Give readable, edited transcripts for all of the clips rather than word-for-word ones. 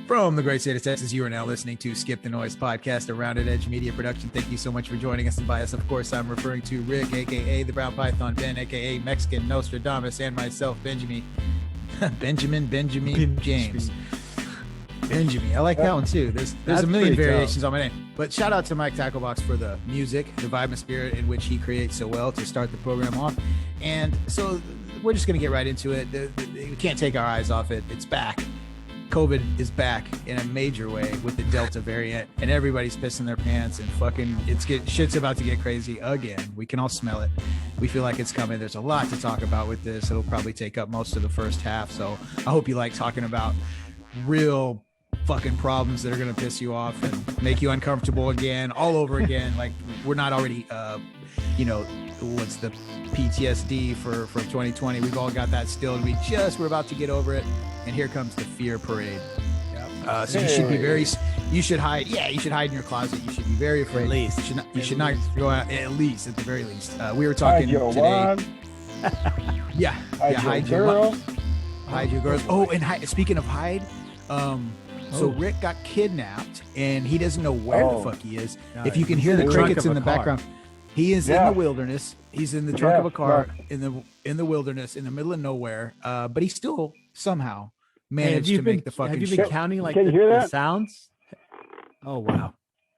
From the great state of Texas, you are now listening to Skip the Noise podcast, a Rounded Edge media production. Thank you so much for joining us. And by us, of course, I'm referring to Rick, a.k.a. the Brown Python, Ben, a.k.a. Mexican Nostradamus, and myself, Benjamin James. Benjamin. I like that one, too. There's a million variations on my name. But shout out to Mike Tacklebox for the music, the vibe and spirit in which he creates so well to start the program off. And so we're just going to get right into it. We can't take our eyes off it. It's back. COVID is back in a major way with the Delta variant, and everybody's pissing their pants and fucking shit's about to get crazy again. We can all smell it. We feel like it's coming. There's a lot to talk about with this. It'll probably take up most of the first half. So I hope you like talking about real fucking problems that are going to piss you off and make you uncomfortable again, all over again. Like we're not already, what's the PTSD for 2020. We've all got that still, and we're about to get over it. And here comes the fear parade. So you should be you should hide in your closet. You should be very afraid. At least. You should not go out, at the very least. We were talking today. Hide your girl. Hide your girls. Oh, and speaking of hide, so Rick got kidnapped, and he doesn't know where the fuck he is. If you can hear the crickets in the background, he is in the wilderness. He's in the trunk of a car in the wilderness in the middle of nowhere. But he still somehow managed to make the fucking. Have you been counting like the sounds? Oh wow.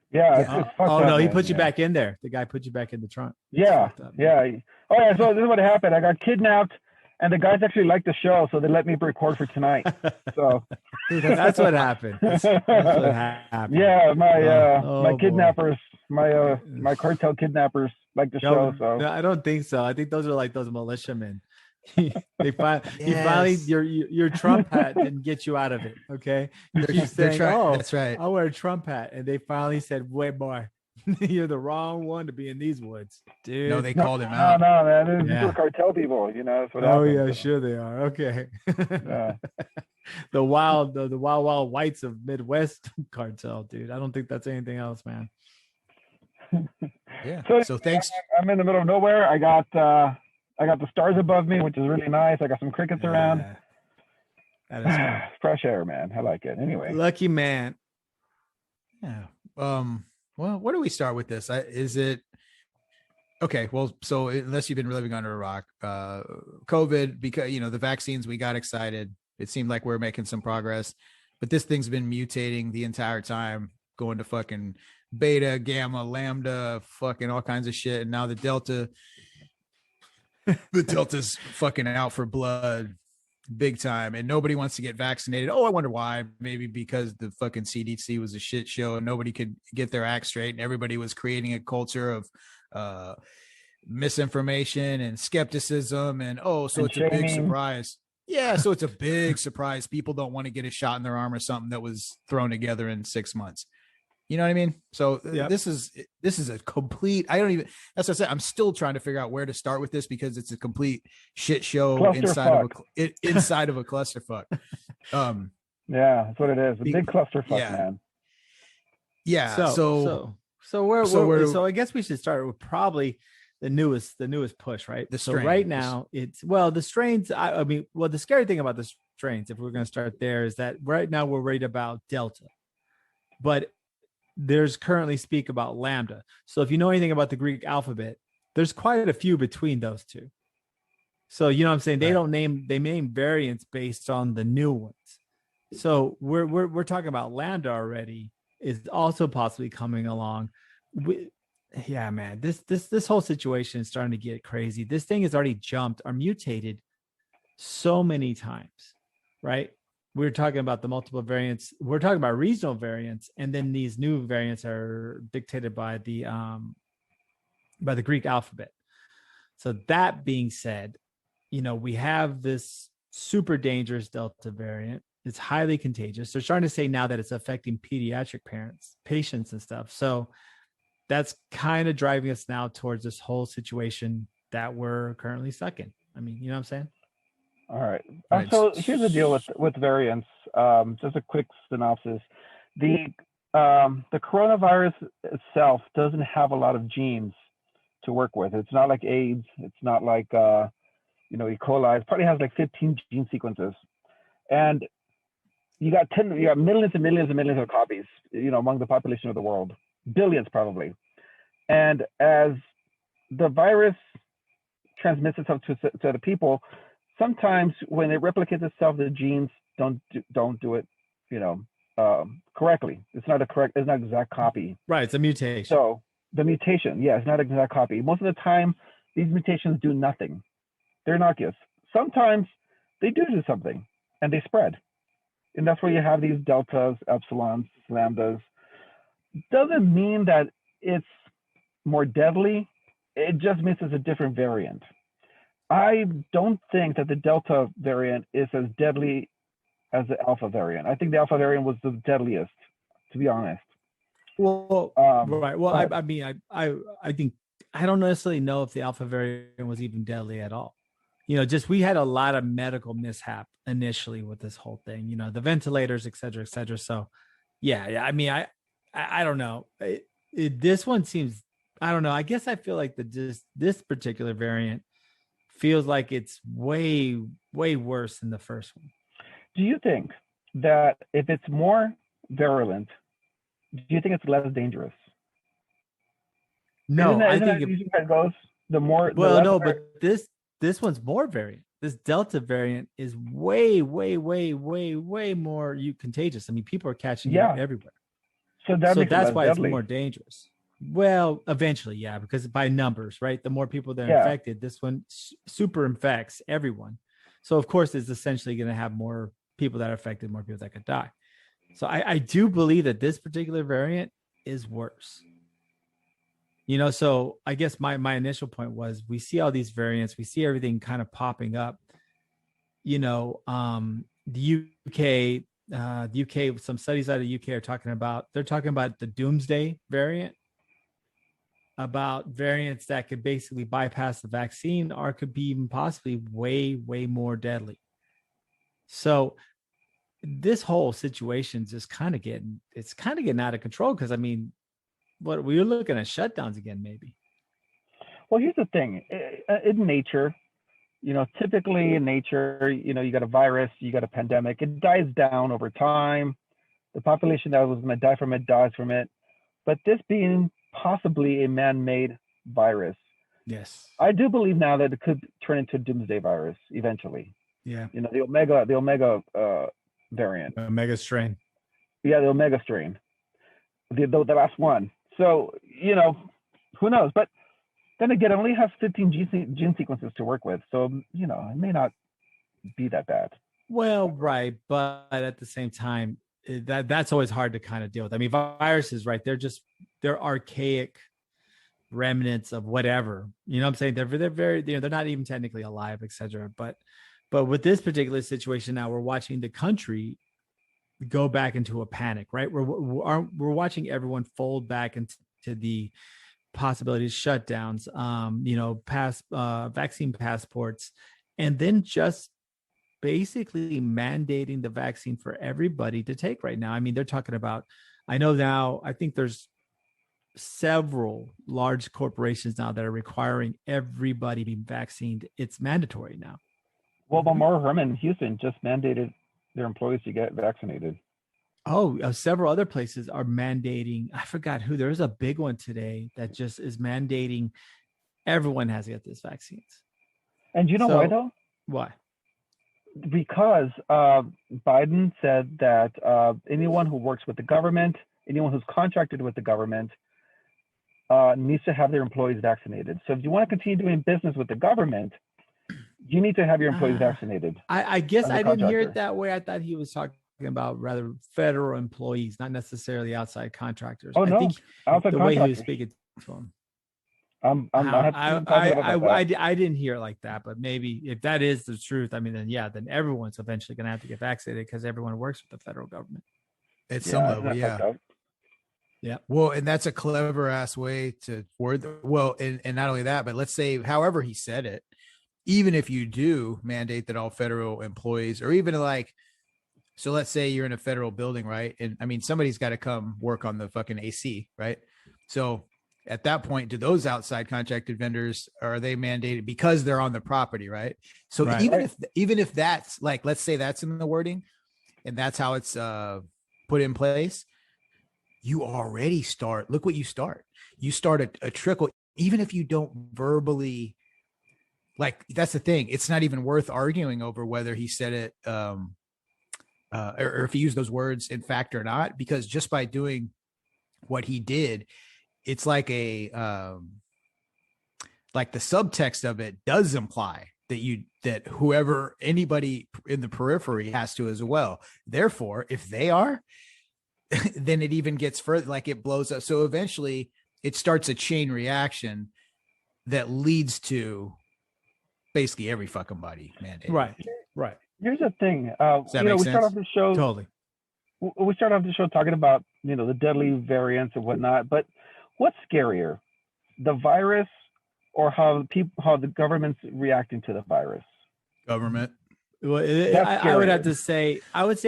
Yeah. No, he put you back in there. The guy put you back in the trunk. Yeah. Oh yeah. So this is what happened. I got kidnapped, and the guys actually liked the show, so they let me record for tonight. So that's what happened. That's what happened. Yeah, my kidnappers, my cartel kidnappers like the show. So no, I don't think so. I think ththose are like those militiamen. Finally your Trump hat didn't get you out of it. Okay, that's right. I'll wear a Trump hat, and they finally said, "Wait, boy, you're the wrong one to be in these woods, dude." No, they called him out. No, man, these are cartel people. That's what happens. Yeah, sure they are. Okay. The wild whites of Midwest cartel, dude. I don't think that's anything else, man. Yeah. So thanks. I'm in the middle of nowhere. I got the stars above me, which is really nice. I got some crickets around. That is fresh air, man. I like it. Anyway, lucky man. Yeah. Well, where do we start with this? Is it okay? Well, so unless you've been living under a rock, COVID, because the vaccines, we got excited. It seemed like we're making some progress, but this thing's been mutating the entire time, going to fucking beta, gamma, lambda, fucking all kinds of shit, and now the Delta's fucking out for blood big time, and nobody wants to get vaccinated. Oh, I wonder why. Maybe because the fucking CDC was a shit show and nobody could get their act straight, and everybody was creating a culture of misinformation and skepticism, and it's a big surprise. Yeah, so it's a big surprise. People don't want to get a shot in their arm or something that was thrown together in 6 months. You know what I mean? So this is a complete, that's what I said. I'm still trying to figure out where to start with this because it's a complete shit show inside of a clusterfuck. Yeah, that's what it is. A big clusterfuck, man. Yeah. So I guess we should start with probably the newest push, right? So right now it's the strains. The scary thing about the strains, if we're going to start there, is that right now we're worried about Delta, but there's currently speak about Lambda. So if you know anything about the Greek alphabet, there's quite a few between those two. So you know what I'm saying? They name variants based on the new ones. So we're talking about Lambda already is also possibly coming along. Man, this whole situation is starting to get crazy. This thing has already jumped or mutated so many times, right? We're talking about the multiple variants. We're talking about regional variants, and then these new variants are dictated by the Greek alphabet. So that being said, we have this super dangerous Delta variant. It's highly contagious. They're starting to say now that it's affecting pediatric patients and stuff. So that's kind of driving us now towards this whole situation that we're currently stuck in. I mean, you know what I'm saying? All right. So here's the deal with variants. Just a quick synopsis. The coronavirus itself doesn't have a lot of genes to work with. It's not like AIDS. It's not like E. coli. It probably has like 15 gene sequences. And you got millions and millions and millions of copies, among the population of the world, billions probably. And as the virus transmits itself to other people, sometimes when it replicates itself, the genes don't do it, correctly. It's not an exact copy. Right, it's a mutation. So the mutation, it's not an exact copy. Most of the time, these mutations do nothing. They're innocuous. Sometimes they do something, and they spread. And that's where you have these deltas, epsilons, lambdas. Doesn't mean that it's more deadly. It just means it's a different variant. I don't think that the delta variant is as deadly as the alpha variant. I think the alpha variant was the deadliest, to be honest. Well, right. Well, I think I don't necessarily know if the alpha variant was even deadly at all. Just we had a lot of medical mishap initially with this whole thing. The ventilators, et cetera, et cetera. So, yeah. I mean, I don't know. This one seems. I don't know. I guess I feel like this particular variant feels like it's way, way worse than the first one. Do you think that if it's more virulent, do you think it's less dangerous? No, I think it goes. But this one's more variant. This Delta variant is way, way, way, way, way more contagious. I mean, people are catching it everywhere. So that's why deadly. It's more dangerous. Well, eventually, yeah, because by numbers, right? The more people that are infected, this one super infects everyone. So, of course, it's essentially going to have more people that are affected, more people that could die. So I do believe that this particular variant is worse. So I guess my initial point was we see all these variants, we see everything kind of popping up. The UK, some studies out of the UK are talking about the Doomsday variant, about variants that could basically bypass the vaccine or could be even possibly way, way more deadly. So this whole situation is just kind of getting out of control. Because I mean, what we're looking at shutdowns again, maybe. Well, here's the thing. In nature, typically in nature, you got a virus, you got a pandemic. It dies down over time. The population that was going to die from it dies from it. But this being possibly a man-made virus, yes, I do believe now that it could turn into a doomsday virus eventually. Yeah, the Omega variant, Omega strain. Yeah, the Omega strain, the last one. So who knows? But then again, I only have 15 gene sequences to work with, so it may not be that bad. Well, right, but at the same time, that's always hard to kind of deal with. I mean, viruses, right? They're archaic remnants of whatever. You know what I'm saying? They're very, they're not even technically alive, etc. But with this particular situation now, we're watching the country go back into a panic, right? We're watching everyone fold back into the possibilities, shutdowns, vaccine passports, and then just basically mandating the vaccine for everybody to take right now. I mean, they're talking about, I know now, I think there's several large corporations now that are requiring everybody be vaccinated. It's mandatory now. Well, Memorial Hermann in Houston just mandated their employees to get vaccinated. Oh, several other places are mandating. I forgot who. There's a big one today that just is mandating everyone has to get these vaccines. And you know why though? Why? Because Biden said that anyone who works with the government, anyone who's contracted with the government, needs to have their employees vaccinated. So if you want to continue doing business with the government, you need to have your employees vaccinated. I guess I didn't hear it that way. I thought he was talking about rather federal employees, not necessarily outside contractors. Oh, no. I think outside the way he was speaking to him. I didn't hear it like that, but maybe if that is the truth, I mean, then everyone's eventually going to have to get vaccinated because everyone works with the federal government. At some level, yeah. Yeah. Well, and that's a clever ass way to word. Well, and not only that, but let's say, however he said it, even if you do mandate that all federal employees, or even like, so let's say you're in a federal building, right? And I mean, somebody's got to come work on the fucking AC, right? So at that point, do those outside contracted vendors, are they mandated because they're on the property, right? So even if that's like, let's say that's in the wording, and that's how it's put in place, you already start. Look what you start. You start a trickle, even if you don't verbally. Like, that's the thing. It's not even worth arguing over whether he said it or if he used those words in fact or not, because just by doing what he did, it's like like the subtext of it does imply that anybody in the periphery has to as well. Therefore, if they are, then it even gets further, like it blows up. So eventually it starts a chain reaction that leads to basically every fucking body, man. Right. Here's the thing. Does that make sense? Start off the show Totally. We start off the show talking about, the deadly variants and whatnot. But what's scarier, the virus or how the government's reacting to the virus? Government. Well, I would say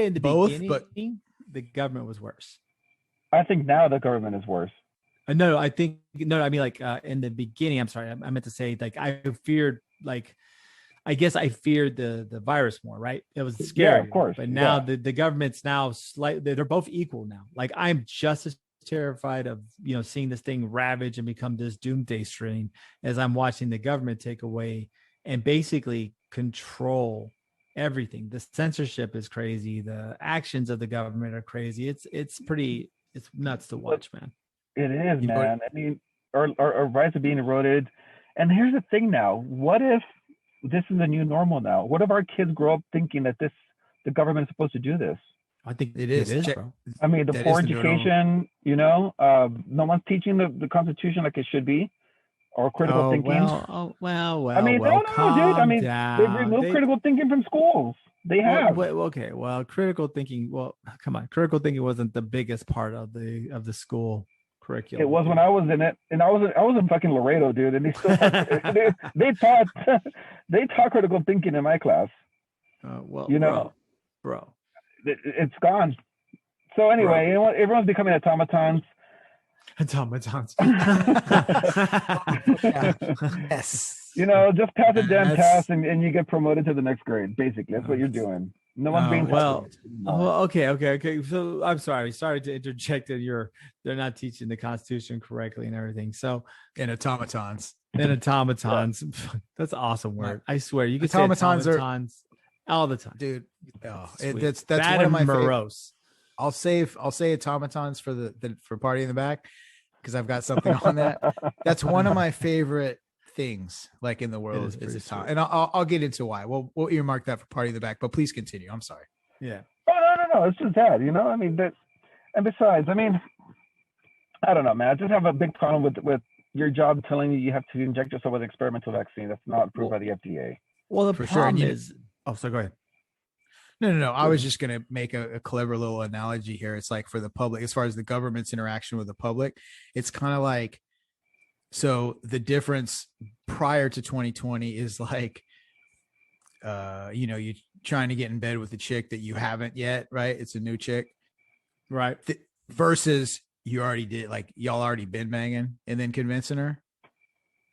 in the beginning, but the government was worse. I think now the government is worse. I mean, like in the beginning, I'm sorry, I meant to say, like, I guess I feared the virus more, right? It was scary, of course. But now the government's now slightly, they're both equal now. Like, I'm just as terrified of, seeing this thing ravage and become this doomsday strain as I'm watching the government take away and basically control everything. The censorship is crazy. The actions of the government are crazy. It's nuts to watch, man. It is, man. I mean, our rights are being eroded. And here's the thing now. What if this is the new normal now? What if our kids grow up thinking that the government is supposed to do this? I think it is, bro. I mean, the poor education, no one's teaching the Constitution like it should be, or critical thinking. Well. I mean, no, dude. I mean, they've removed critical thinking from schools. They have. Well, critical thinking. Well, come on, critical thinking wasn't the biggest part of the school curriculum. It was when I was in it, and I was in fucking Laredo, dude, and they still they taught critical thinking in my class. Bro. It's gone. So anyway, you know what? Everyone's becoming automatons. Yes. Just pass the damn test and you get promoted to the next grade. Basically, that's what you're doing. No one's being okay. So I'm sorry to interject that they're not teaching the Constitution correctly and everything. So in automatons. That's an awesome word. I swear you can automatons say automatons all the time, dude. That's one of my morose. I'll say automatons for Party in the Back, because I've got something on that. That's one of my favorite things, like, in the world is automaton, and I'll get into why. We'll earmark that for Party in the Back, but please continue. I'm sorry. Yeah. Oh, no. It's just that, I mean, and besides, I mean, I don't know, man. I just have a big problem with your job telling you have to inject yourself with an experimental vaccine that's not approved by the FDA. Well, the problem is. Oh, so go ahead. No. I was just going to make a clever little analogy here. It's like, for the public, as far as the government's interaction with the public, it's kind of like, so the difference prior to 2020 is like, you're trying to get in bed with a chick that you haven't yet, right? It's a new chick, right? Versus you already did, like, y'all already been banging and then convincing her.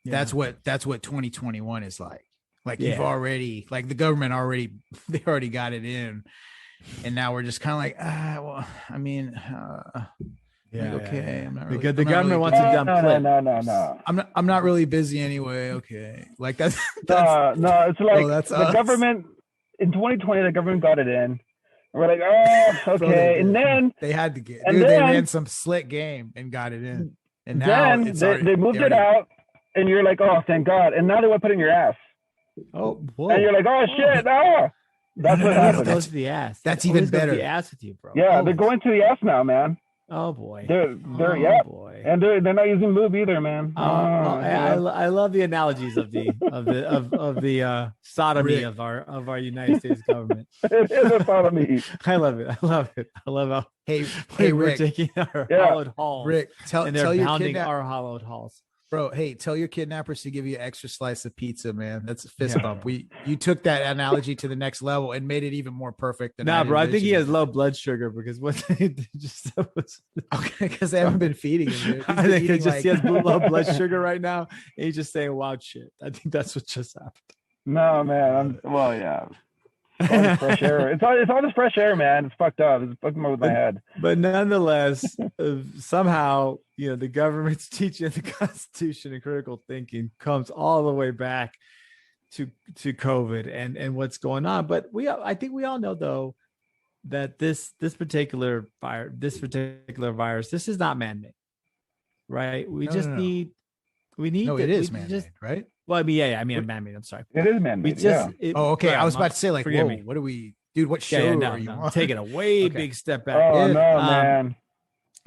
Yeah. That's what 2021 is like. Like, you've already, like, the government they already got it in, and now we're just kind of like, well, I mean, okay. I'm not really, because the government wants a dumb clip. No. I'm not really busy anyway. Okay, like that's no. It's like the government in 2020. The government got it in. And we're like, okay, and then they had to get. They ran some slick game and got it in, and now they moved it out, and you're like, oh, thank God. And now they want to put it in your ass. Oh, whoa. And you're like, oh shit, that's what happened. Goes to the ass. That's even better. The ass with you, bro. Yeah, they're going to the ass now, man. Oh boy. They're boy. And they're not using lube either, man. I love the analogies of the sodomy of our United States government. It is a sodomy. I love it. I love how hey we're Rick, taking our hollowed halls. Rick, and they're pounding our hollowed halls. Bro, hey, tell your kidnappers to give you an extra slice of pizza, man. That's a fist bump. You took that analogy to the next level and made it even more perfect than bro. I think he has low blood sugar because what they just was okay, because they haven't been feeding him. Dude. I think he has low blood sugar right now, and he's just saying wild shit. I think that's what just happened. No, man. Yeah. It's all this fresh air. It's all this fresh air, man. It's fucked up. It's fucking with my head. But nonetheless, somehow, the government's teaching the Constitution and critical thinking comes all the way back to COVID and what's going on. But I think we all know though that this particular virus, this is not man-made, right? We need. No, it is man-made, right? Well, I mean, man-made. I'm sorry. It is man-made. Okay. I was about to say, like, whoa, what are we, dude? What show are you on? Taking a way big step back. Oh no, man!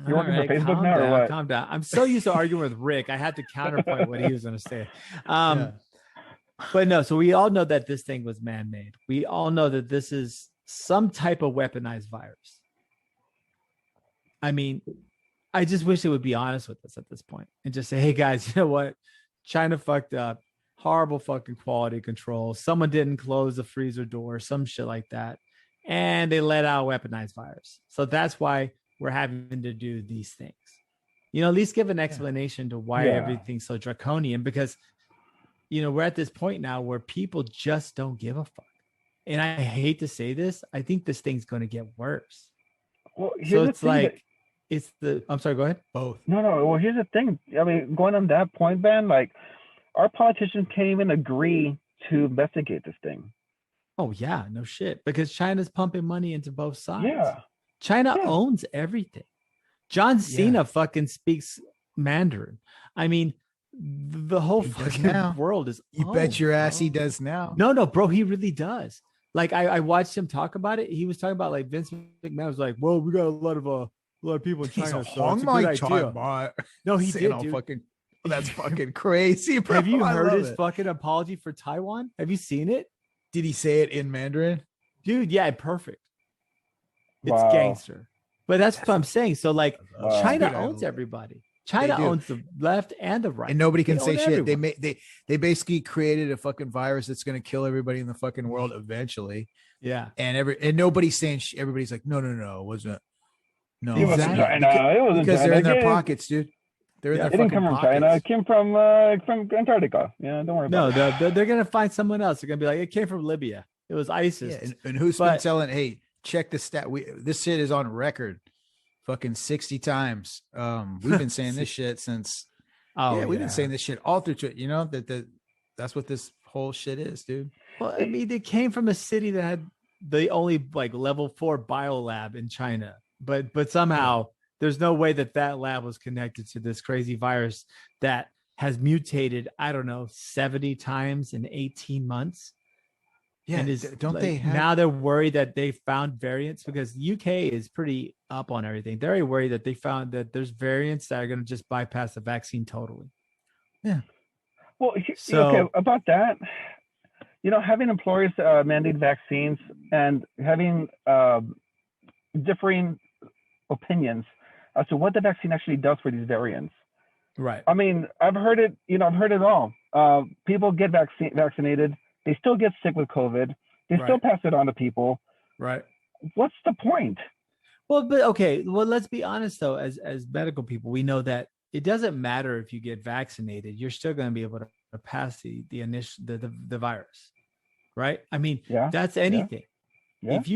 You're working for Facebook now, or what? Calm down. I'm so used to arguing with Rick. I had to counterpoint what he was going to say. But no. So we all know that this thing was man-made. We all know that this is some type of weaponized virus. I mean, I just wish it would be honest with us at this point and just say, hey guys, you know what? China fucked up. Horrible fucking quality control. Someone didn't close the freezer door, some shit like that. And they let out weaponized virus. So that's why we're having to do these things. At least give an explanation to why everything's so draconian, because, we're at this point now where people just don't give a fuck. And I hate to say this, I think this thing's going to get worse. Well, so it's like, I'm sorry, go ahead. Both. No. Well, here's the thing. I mean, going on that point, Ben, like, our politicians can't even agree to investigate this thing. Oh, yeah, no shit. Because China's pumping money into both sides. Yeah. China owns everything. John Cena fucking speaks Mandarin. I mean, the whole fucking world is. You bet your ass he does now. No, bro, he really does. Like, I watched him talk about it. He was talking about, like, Vince McMahon was like, well, we got a lot of people in China. So it's a good idea. No, he did, dude. That's fucking crazy, bro. Have you heard his fucking apology for Taiwan? Have you seen it? Did he say it in Mandarin? Dude, yeah, perfect. It's gangster. But that's what I'm saying. So, like, China owns everybody. China owns the left and the right. And nobody can say shit. They basically created a fucking virus that's going to kill everybody in the fucking world eventually. Yeah. And nobody's saying everybody's like, no, it wasn't. No, it wasn't China. It wasn't because China. They're in their pockets, dude. It didn't come from China. It came from Antarctica. Yeah, don't worry about it. No, they're gonna find someone else. They're gonna be like, it came from Libya. It was ISIS. Yeah, and who's been telling? Hey, check the stat. This shit is on record, fucking 60 times. We've been saying this shit since. We've been saying this shit all through. That's what this whole shit is, dude. Well, I mean, they came from a city that had the only like level 4 biolab in China, but somehow. There's no way that lab was connected to this crazy virus that has mutated, I don't know, 70 times in 18 months. Yeah, and now they're worried that they found variants because UK is pretty up on everything. They're very worried that they found that there's variants that are going to just bypass the vaccine totally. Yeah. Well, okay, about that, having employers mandate vaccines and having differing opinions as to what the vaccine actually does for these variants. Right. I mean, I've heard it, I've heard it all. People get vaccinated. They still get sick with COVID. They still pass it on to people. Right. What's the point? Well, but okay. Well, let's be honest though, as medical people, we know that it doesn't matter if you get vaccinated, you're still going to be able to pass the virus. Right. I mean, that's anything. Yeah. Yeah. If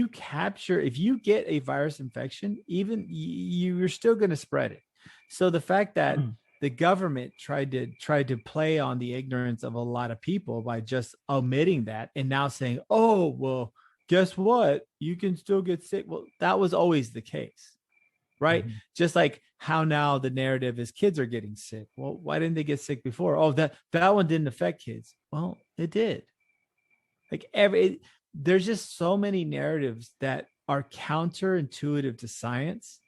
you get a virus infection, even you're still going to spread it. So the fact that the government tried to play on the ignorance of a lot of people by just omitting that and now saying, oh, well, guess what? You can still get sick. Well, that was always the case, right? Mm-hmm. Just like how now the narrative is kids are getting sick. Well, why didn't they get sick before? Oh, that one didn't affect kids. Well, it did. Like there's just so many narratives that are counterintuitive to science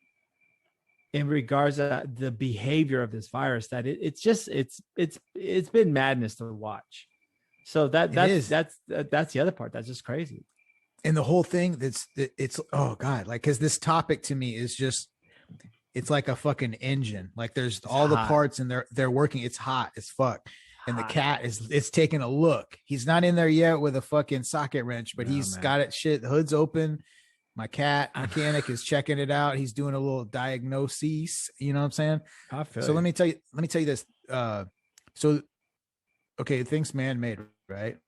in regards to the behavior of this virus that it's been madness to watch. So that's the other part. That's just crazy. And the whole thing it's oh God, like, cause this topic to me is just, it's like a fucking engine. Like there's all the parts and they're working. It's hot as fuck. And the cat it's taking a look. He's not in there yet with a fucking socket wrench, but he's got it. Shit, the hood's open. My cat mechanic is checking it out. He's doing a little diagnosis. You know what I'm saying? So let me tell you this. So, okay, things man-made, right?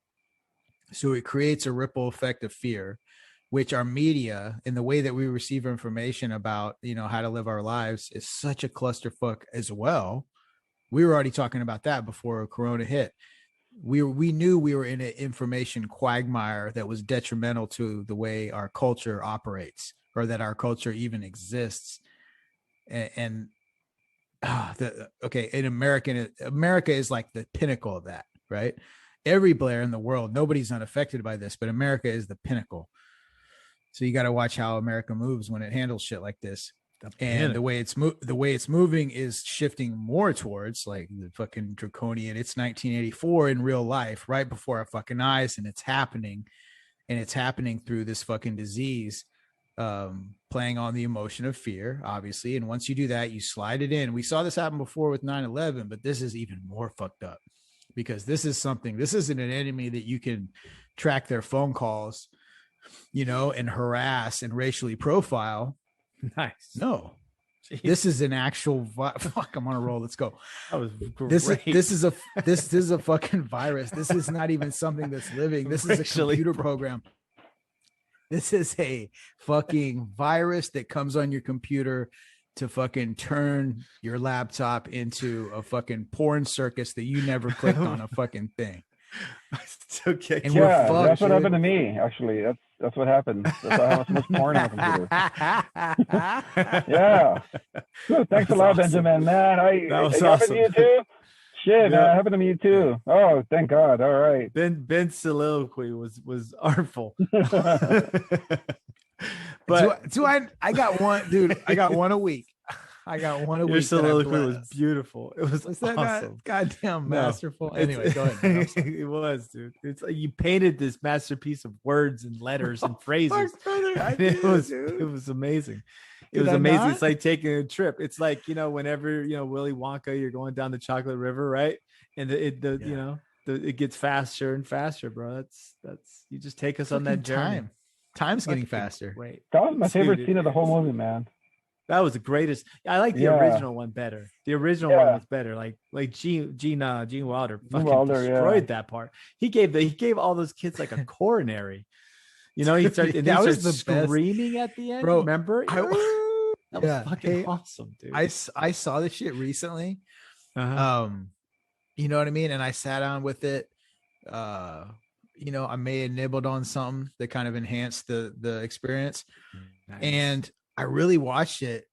So it creates a ripple effect of fear, which our media and the way that we receive information about, how to live our lives is such a clusterfuck as well. We were already talking about that before Corona hit. We knew we were in an information quagmire that was detrimental to the way our culture operates, or that our culture even exists. In America is like the pinnacle of that, right? Everywhere in the world, nobody's unaffected by this, but America is the pinnacle. So you got to watch how America moves when it handles shit like this. And the way it's moving is shifting more towards like the fucking draconian. It's 1984 in real life, right before our fucking eyes, and it's happening through this fucking disease, playing on the emotion of fear, obviously. And once you do that, you slide it in. We saw this happen before with 9/11, but this is even more fucked up, because this isn't an enemy that you can track their phone calls, and harass and racially profile. Nice. No, jeez. This is an actual fuck. I'm on a roll. Let's go. That was great. This is a fucking virus. This is not even something that's living. This is a computer program. This is a fucking virus that comes on your computer to fucking turn your laptop into a fucking porn circus that you never clicked on a fucking thing. It's okay. And we're fucked, that's what happened to me. Actually, that's what happened. That's why I have so much porn on the computer. Yeah. Good. Thanks a lot, awesome. Benjamin. Man, that was awesome. You too? Shit, man, it happened to me too. Oh, thank God. All right. Ben's soliloquy was artful. But I got one, dude. I got one a week. Your soliloquy was beautiful. It was that awesome. Goddamn masterful. Anyway, go ahead. It was, dude. It's like you painted this masterpiece of words and letters and phrases. It was amazing. It was amazing. Not? It's like taking a trip. It's like, whenever, Willy Wonka, you're going down the chocolate river, right? And it gets faster and faster, bro. That's you just take us on that journey. Time's getting faster. Wait. That was my favorite scene of the whole movie, man. That was the greatest. I like the original one better. The original one was better. Like Gene Wilder fucking destroyed that part. He gave all those kids like a coronary. He started screaming at the end. Bro, remember? That was fucking awesome, dude. I saw this shit recently. You know what I mean? And I sat down with it. I may have nibbled on something that kind of enhanced the experience. Nice. And I really watched it,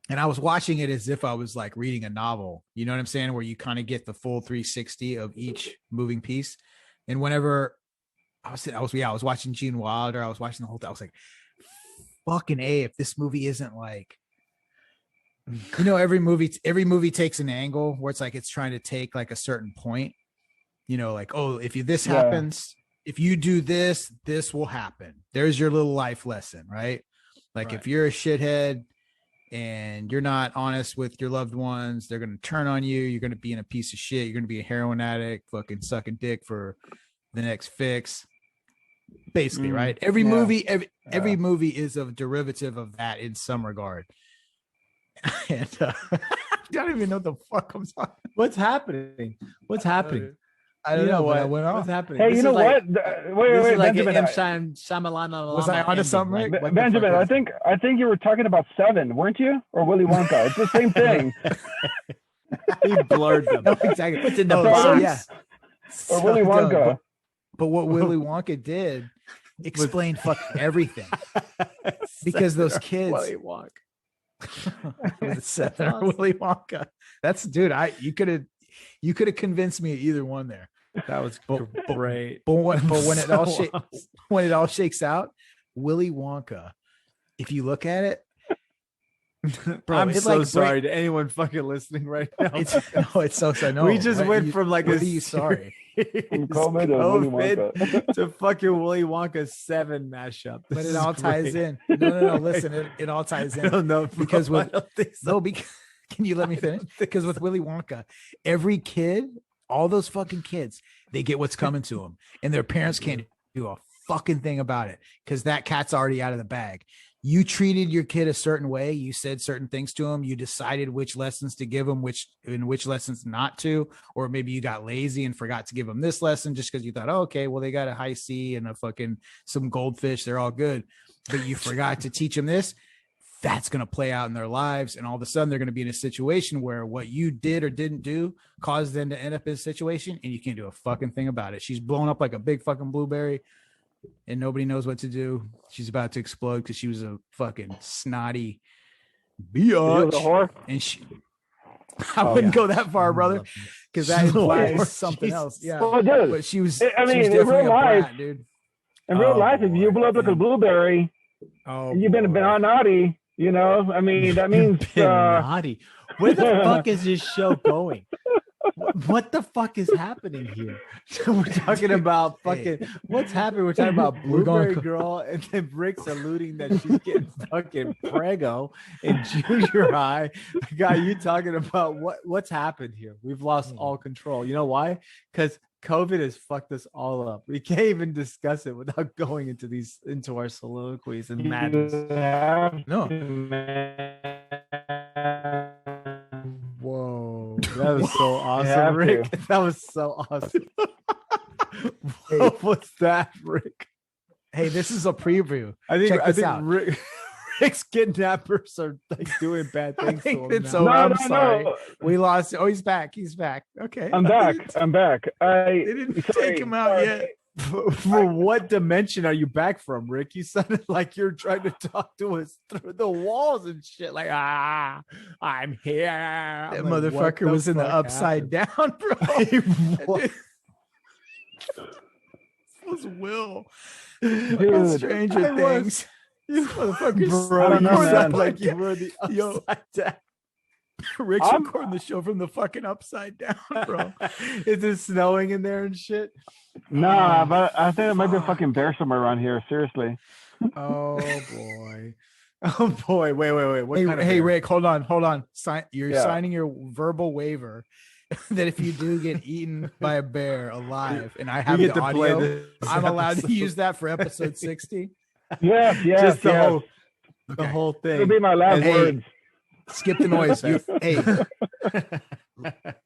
and I was watching it as if I was like reading a novel, you know what I'm saying? Where you kind of get the full 360 of each moving piece. And whenever I was watching Gene Wilder, I was watching the whole thing. I was like, fucking A, if this movie isn't like, every movie takes an angle where it's like, it's trying to take like a certain point, like, oh, if this happens, if you do this, this will happen. There's your little life lesson, right? Like if you're a shithead and you're not honest with your loved ones, they're going to turn on you. You're going to be in a piece of shit. You're going to be a heroin addict, fucking sucking dick for the next fix. Basically, right? Every movie is a derivative of that in some regard. And I don't even know what the fuck I'm talking. What's happening? I don't know what what's happening. Hey, you know what? Wait, like Benjamin. Was I onto something? Like, Benjamin, I think you were talking about Seven, weren't you? Or Willy Wonka? It's the same thing. He blurred them. No, exactly. What's in the box? Or Willy Wonka. But what Willy Wonka did explained fucking everything. Because those kids. Willy Wonka. Was it Seven or Willy Wonka? That's dude. You could have convinced me of either one there. That was great. But when it all shakes out, Willy Wonka. If you look at it, bro, I'm so sorry to anyone fucking listening right now. It's so sad. No, we just went from like sorry. COVID to fucking Willy Wonka 7 mashup. But it all ties in. No. Listen, it all ties in. No, because can you let me finish? Because with Willy Wonka, every kid, all those fucking kids, they get what's coming to them, and their parents can't do a fucking thing about it because that cat's already out of the bag. you treated your kid a certain way. You said certain things to him. You decided which lessons to give him, which lessons not to, or maybe you got lazy and forgot to give them this lesson just because you thought, oh, okay, well, they got a high C and some goldfish. They're all good. But you forgot to teach them this. That's going to play out in their lives. And all of a sudden they're going to be in a situation where what you did or didn't do caused them to end up in a situation and you can't do a fucking thing about it. She's blown up like a big fucking blueberry and nobody knows what to do. She's about to explode because she was a fucking snotty biatch. And I wouldn't go that far, brother, because that implies something else. Yeah. Well, it does. But she was, I mean, in real life, brat, dude. In real life, if you blow up like a blueberry, you've been naughty. You know, I mean, that means naughty. Where the fuck is this show going? What the fuck is happening here? We're talking about fucking what's happening. We're talking about Blueberry Girl, and then Rick's alluding that she's getting fucking prego in junior high. Guy, you talking about what's happened here? We've lost all control. You know why? Because COVID has fucked us all up. We can't even discuss it without going into our soliloquies and madness. No. Whoa, that was so awesome, Rick. That was so awesome. What was that, Rick? Hey, this is a preview. I think Rick's kidnappers are like doing bad things. I'm sorry. No. We lost. Oh, he's back. He's back. Okay. I'm back. They didn't take him out yet. For what dimension are you back from, Rick? You sounded like you're trying to talk to us through the walls and shit. Like, I'm here. That motherfucker was in the upside down, bro. It was Will. Dude, Stranger Things. You motherfuckers, bro, you sound like you were the upside down. Rick's recording the show from the fucking upside down, bro. Is it snowing in there and shit? Nah, but I think there might be a fucking bear somewhere around here. Seriously. Oh boy. Oh boy. Wait. What kind of bear? Rick, hold on. You're signing your verbal waiver that if you do get eaten by a bear alive and I have the audio, I'm allowed to use that for episode 60. Yeah. Just the whole thing. It'll be my last words. Skip the noise.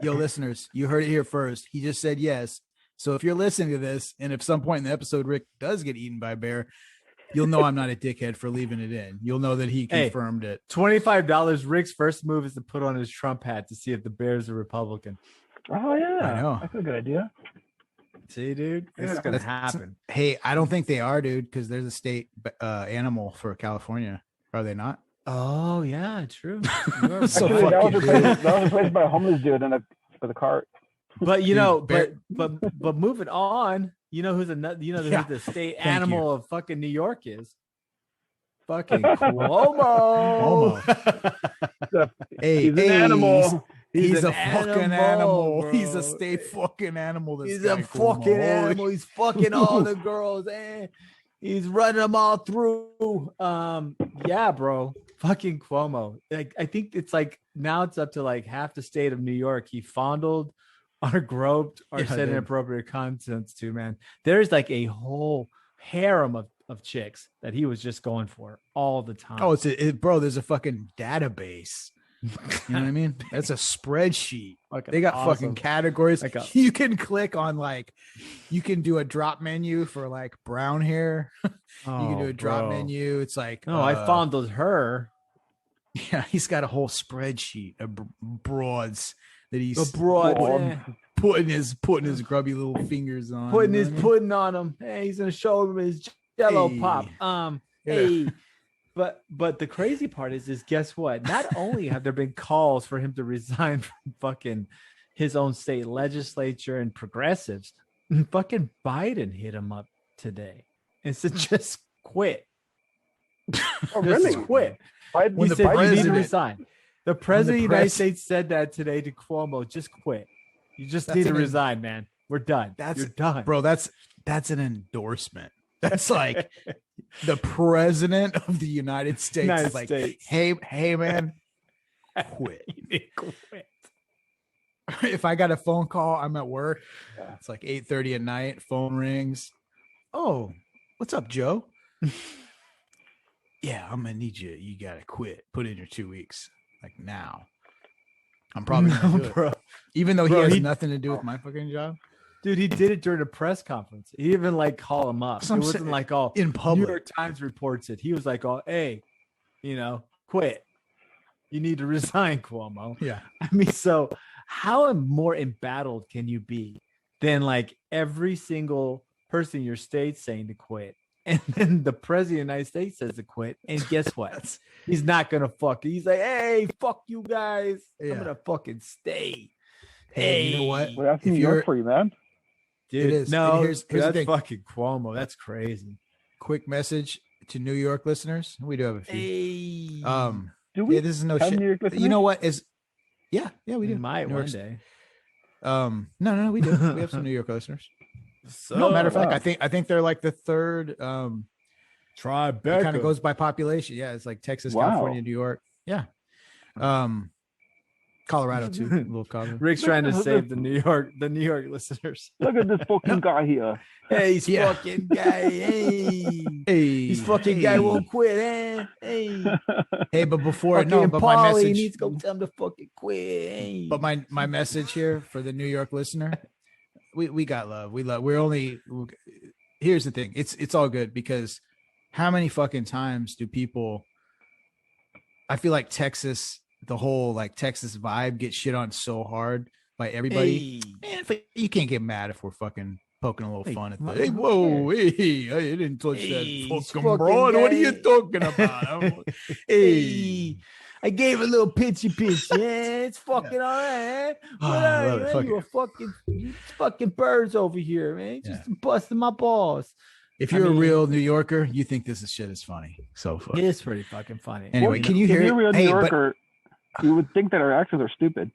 Yo, listeners, you heard it here first. He just said yes. So if you're listening to this, and if some point in the episode Rick does get eaten by a bear, you'll know I'm not a dickhead for leaving it in. You'll know that he confirmed it. $25. Rick's first move is to put on his Trump hat to see if the bear's a Republican. Oh yeah, I know. That's a good idea. See, dude, this is gonna happen. Hey, I don't think they are, dude, because there's a state animal for California. Are they not? Oh yeah, true. Actually, that was replaced by a homeless dude with a cart. But but moving on, who the state animal of fucking New York is? Fucking Cuomo. He's an animal. He's a fucking animal. Bro. He's a state fucking animal. He's a fucking animal. He's fucking all the girls. He's running them all through. Yeah, bro. Fucking Cuomo. Like, I think it's like now it's up to like half the state of New York. He fondled or groped or said inappropriate contents to, man. There's like a whole harem of chicks that he was just going for all the time. Oh, bro, there's a fucking database. You know what I mean? That's a spreadsheet. They got fucking categories. You can click on you can do a drop menu for like brown hair. You can do a drop menu. It's like, I fondled her. Yeah, he's got a whole spreadsheet of broads that he's putting his grubby little fingers on. Putting on them. Hey, he's gonna show him his jello pop. Hey. But the crazy part is guess what? Not only have there been calls for him to resign from fucking his own state legislature and progressives, fucking Biden hit him up today and said, just quit. Oh, really? Just quit. He said, you need to resign. The president of the United States said that today to Cuomo, just quit. You just need to resign, man. We're done. You're done. Bro, that's an endorsement. That's like the president of the United States is like, hey, man, quit. Quit. If I got a phone call, I'm at work. It's like 8:30 at night. Phone rings. Oh, what's up, Joe? yeah, I'm gonna need you. You gotta quit. Put in your 2 weeks, like now. I'm probably gonna do it, bro. Even though he has nothing to do with my fucking job. Dude, he did it during a press conference. He even like call him up. It wasn't like all in public. New York Times reports it. He was like, "Oh, hey, quit. You need to resign, Cuomo." Yeah. I mean, so how more embattled can you be than like every single person in your state saying to quit, and then the president of the United States says to quit, and guess what? He's not gonna He's like, "Hey, fuck you guys. I'm gonna fucking stay." Hey, you know what? Well, that's New York for you, man. Dude, it is. No, here's that's the thing. Fucking Cuomo. That's crazy. Quick message to New York listeners. We do have a few. Hey. Do we? Yeah, this is no have shit. New York listeners? You know what is? Yeah, we do. Might one day. No, we do. We have some New York listeners. So, no, matter of fact, I think they're like the third. Tribeca. It kind of goes by population. Yeah, it's like Texas, California, New York. Yeah. Colorado too. A little Colorado. Rick's trying to save the New York listeners. Look at this fucking guy here. Hey, he's fucking guy. Hey, he's fucking guy won't quit. Hey, but before fucking but Paulie my message needs to go tell him to fucking quit. Hey. But my message here for the New York listener, we got love. Here's the thing. It's all good because how many fucking times do people? I feel like Texas. The whole like Texas vibe gets shit on so hard by everybody. Hey. Man, you can't get mad if we're fucking poking a little fun at that. Hey, whoa, hey, I didn't touch that fucking broad. What are you talking about? Hey, I gave a little pitchy. Yeah, it's fucking all right. You fucking birds over here, man. Just busting my balls. If you're a real New Yorker, you think this shit is funny. So funny. It is pretty fucking funny. Anyway, can you hear it? If you're a real New Yorker, you would think that our accents are stupid.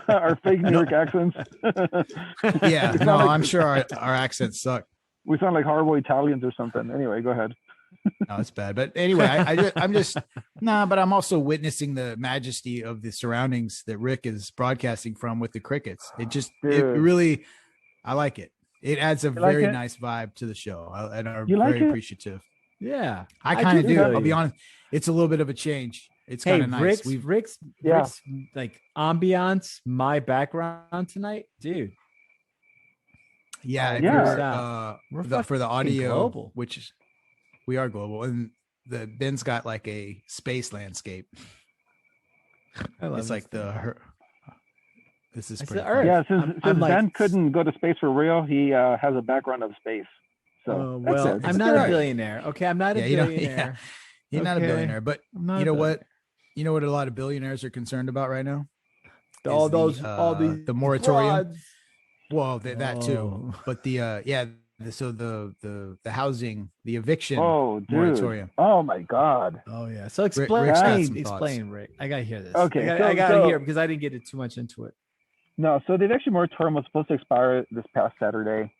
Our fake New York accents. Yeah, no, I'm sure our accents suck. We sound like horrible Italians or something. Anyway, go ahead. No, it's bad. But anyway, but I'm also witnessing the majesty of the surroundings that Rick is broadcasting from with the crickets. It really, I like it. It adds a very nice vibe to the show, and I'm very appreciative. Yeah, I kind of do. I'll be honest. It's a little bit of a change. It's kind of nice. Rick's like ambiance, my background tonight, dude. Yeah, for the audio, global. which is we are global, and Ben's got like a space landscape. It's like this is pretty Earth. Yeah, since Ben couldn't go to space for real, he has a background of space. So I'm not a billionaire. Okay, I'm not a billionaire. He's not a billionaire, but you know what? You know what a lot of billionaires are concerned about right now? All these moratorium. frauds. Well, that too. But the housing, the eviction moratorium. Oh my God. Oh yeah. So explain, Rick. I gotta hear this. Okay, I gotta hear it because I didn't get too much into it. No, so the eviction moratorium was supposed to expire this past Saturday.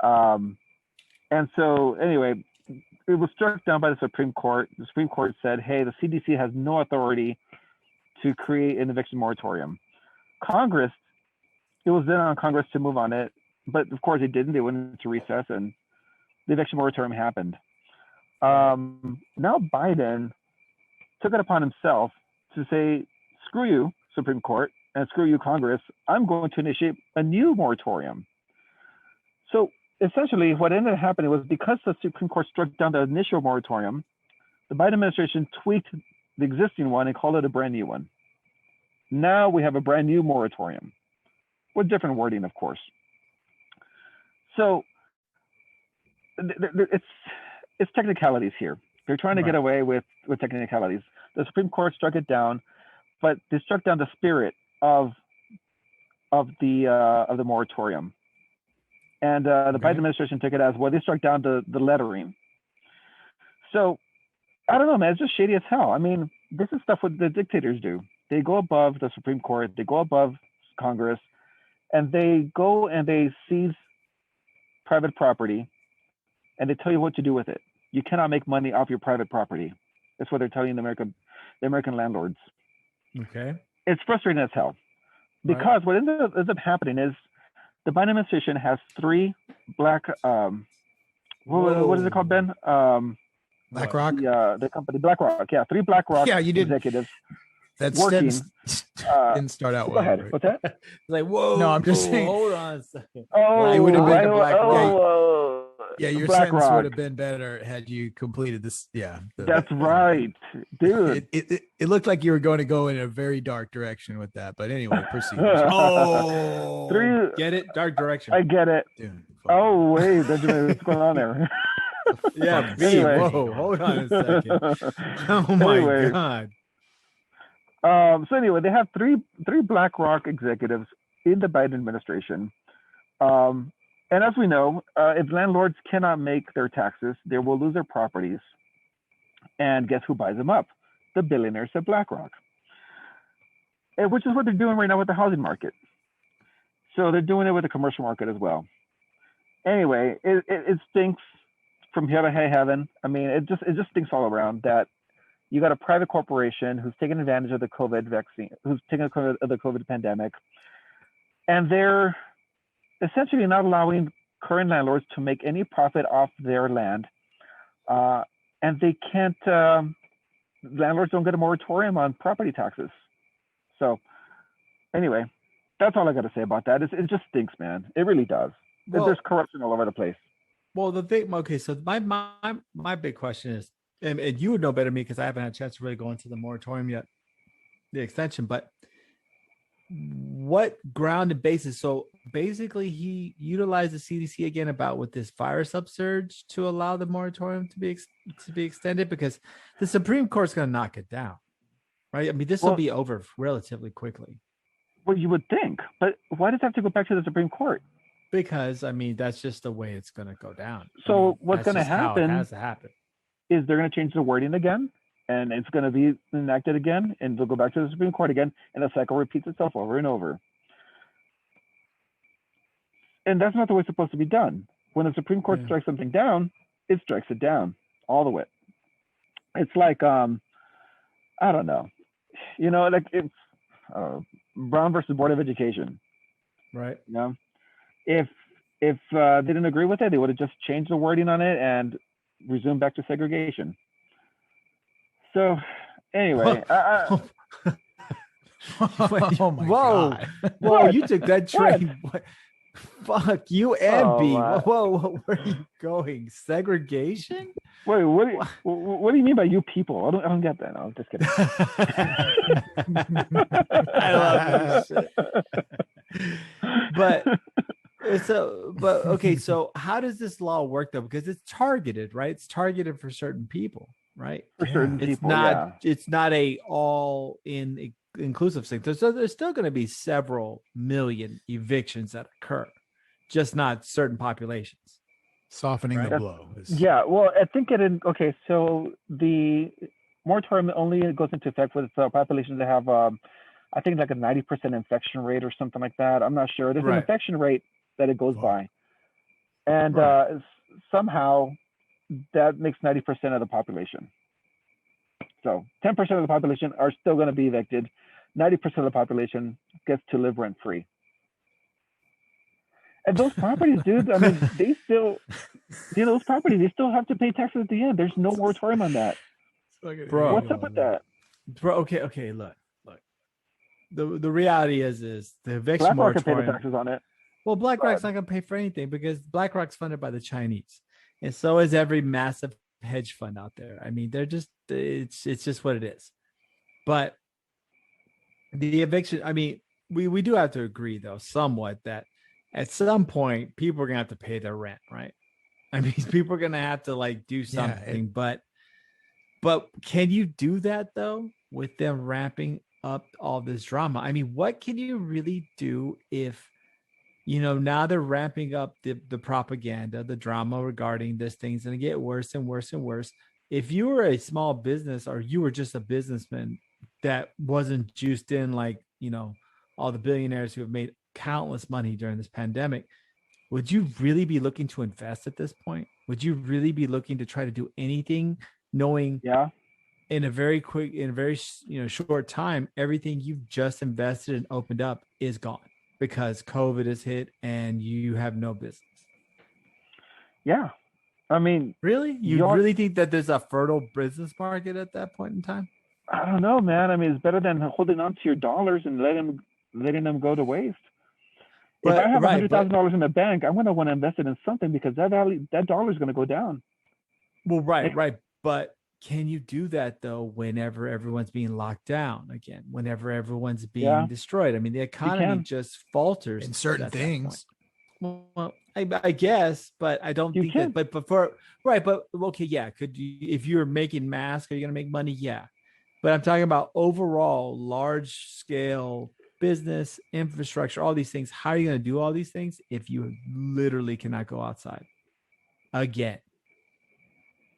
And so anyway, it was struck down by the Supreme Court. The Supreme Court said, hey, the CDC has no authority to create an eviction moratorium. Congress, it was then on Congress to move on it, but of course they didn't. They went into recess and the eviction moratorium happened. Now Biden took it upon himself to say, screw you, Supreme Court, and screw you, Congress. I'm going to initiate a new moratorium. So essentially what ended up happening was because the Supreme Court struck down the initial moratorium, the Biden administration tweaked the existing one and called it a brand new one. Now we have a brand new moratorium with different wording, of course. So it's technicalities here. They're trying to get away with technicalities. The Supreme Court struck it down, but they struck down the spirit of the moratorium. And the Biden administration took it as, well, they struck down the lettering. So I don't know, man, it's just shady as hell. I mean, this is stuff what the dictators do. They go above the Supreme Court, they go above Congress, and they go and they seize private property and they tell you what to do with it. You cannot make money off your private property. That's what they're telling the American landlords. Okay. It's frustrating as hell. Because what ends up happening is the Biden administration has three black, what is it called, Ben? BlackRock. The company BlackRock. Yeah, 3 BlackRock executives. That working. Didn't start out well. Go ahead. Right? What's that? It's like, whoa. No, I'm just saying. Hold on a second. Oh, it would have been BlackRock. Yeah, your sentence would have been better had you completed this. Yeah, that's right, dude. It looked like you were going to go in a very dark direction with that, but anyway, proceed. Get it? Dark direction. I get it. Dude, wait, Benjamin, what's going on there? Yeah, anyway. Whoa, hold on a second. Oh my God. So anyway, they have three BlackRock executives in the Biden administration. And as we know, if landlords cannot make their taxes, they will lose their properties. And guess who buys them up? The billionaires at BlackRock, which is what they're doing right now with the housing market. So they're doing it with the commercial market as well. Anyway, it stinks from here to heaven. I mean, it just stinks all around that you got a private corporation who's taking advantage of the COVID vaccine, who's taking advantage of the COVID pandemic, and they're essentially not allowing current landlords to make any profit off their land. And they can't, landlords don't get a moratorium on property taxes. So anyway, that's all I got to say about that. It just stinks, man. It really does. Well, there's corruption all over the place. Well, so my big question is, and you would know better than me because I haven't had a chance to really go into the moratorium yet, the extension, but what ground and basis? So basically he utilized the CDC again about with this virus upsurge to allow the moratorium to be extended, because the Supreme Court's going to knock it down, right? I mean, this will be over relatively quickly. Well, you would think, but why does it have to go back to the Supreme Court? Because I mean, that's just the way it's going to go down. So what's going to happen is they're going to change the wording again, and it's going to be enacted again, and they'll go back to the Supreme Court again, and the cycle repeats itself over and over. And that's not the way it's supposed to be done. When the Supreme Court strikes something down, it strikes it down all the way. It's like, I don't know, like it's Brown versus Board of Education, right? You know, if they didn't agree with it, they would have just changed the wording on it and resumed back to segregation. So anyway, oh my God. Whoa, you took that train. Fuck you and B. Whoa, where are you going? Segregation? Wait, what do you mean by you people? I don't get that. No, I'm just kidding. I love this shit. But okay, so how does this law work though? Because it's targeted, right? It's targeted for certain people, right? For certain people, it's not a all in inclusive thing. So there's still going to be several million evictions that occur, just not certain populations. Softening the blow. Yeah, well, I think okay, so the moratorium only goes into effect with populations that have, I think like a 90% infection rate or something like that. I'm not sure. There's an infection rate that it goes by. And somehow that makes 90% of the population. So 10% of the population are still going to be evicted. 90% of the population gets to live rent free. And those properties, dude, I mean, they still, those properties, they still have to pay taxes at the end. There's no moratorium on that. Bro, what's up with that? Bro, okay, look. The reality is the eviction BlackRock moratorium. can pay the taxes on it. Well, BlackRock's not going to pay for anything because BlackRock's funded by the Chinese, and so is every massive hedge fund out there. I mean, it's just what it is. But the eviction, I mean, we do have to agree though, somewhat, that at some point people are going to have to pay their rent, right? I mean, people are going to have to like do something, but can you do that though with them ramping up all this drama? I mean, what can you really do if, now they're ramping up the propaganda, the drama regarding this thing's going to get worse and worse and worse. If you were a small business or you were just a businessman that wasn't juiced in like, all the billionaires who have made countless money during this pandemic, would you really be looking to invest at this point? Would you really be looking to try to do anything knowing in a very short time, everything you've just invested and opened up is gone because COVID has hit and you have no business? Yeah. I mean, really? You really think that there's a fertile business market at that point in time? I don't know, man. I mean, it's better than holding on to your dollars and letting them go to waste. But, if I have $100,000 in the bank, I'm going to want to invest it in something because that dollar is going to go down. Well, right. But can you do that though whenever everyone's being locked down again? Whenever everyone's being destroyed? I mean, the economy just falters in certain things. Well, I guess, but I don't think that. But okay, yeah. Could you, if you're making masks, are you going to make money? Yeah, but I'm talking about overall large scale business infrastructure, all these things. How are you going to do all these things if you literally cannot go outside again?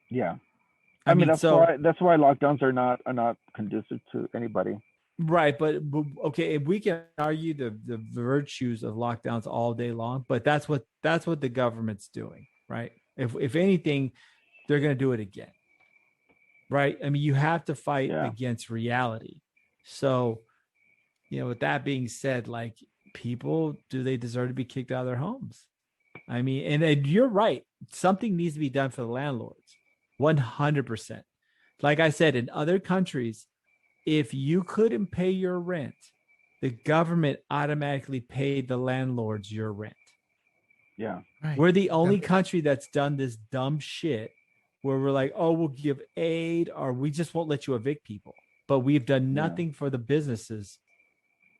Yeah, I mean that's why lockdowns are not conducive to anybody. Right, but okay, if we can argue the virtues of lockdowns all day long, but that's what the government's doing, right? If anything, they're going to do it again, right? I mean, you have to fight against reality. So, with that being said, like, people, do they deserve to be kicked out of their homes? I mean, and you're right. Something needs to be done for the landlords, 100%. Like I said, in other countries, if you couldn't pay your rent, the government automatically paid the landlords your rent. Yeah. Right. We're the only country that's done this dumb shit where we're like, oh, we'll give aid or we just won't let you evict people. But we've done nothing for the businesses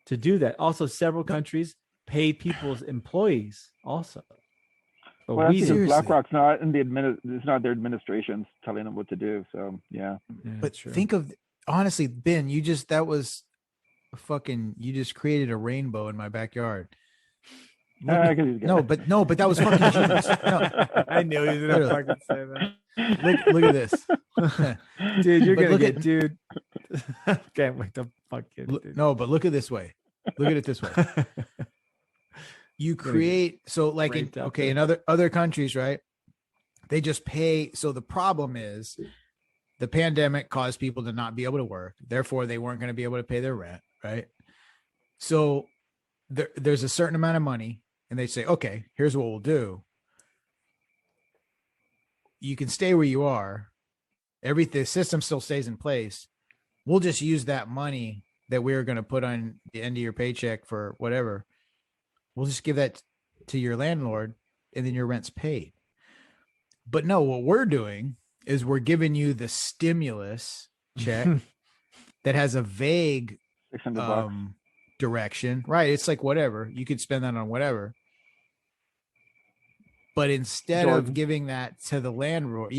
to do that. Also, several countries pay people's employees also. But well, BlackRock's not in it's not their administration's telling them what to do. So, yeah. But think of... Honestly, Ben, you just created a rainbow in my backyard. No, but that was fucking genius. No. I knew he was gonna fucking say that. Look at this. Dude, you're gonna get dude. Can't wait to fucking dude. No, but look at this way. Look at it this way. You create in other countries, right? They just pay. So the problem is the pandemic caused people to not be able to work. Therefore, they weren't going to be able to pay their rent, right? So there's a certain amount of money, and they say, okay, here's what we'll do. You can stay where you are. The system still stays in place. We'll just use that money that we're going to put on the end of your paycheck for whatever. We'll just give that to your landlord, and then your rent's paid. But no, what we're doing is we're giving you the stimulus check that has a vague direction, right? It's like whatever, you could spend that on whatever. But instead of giving that to the landlord,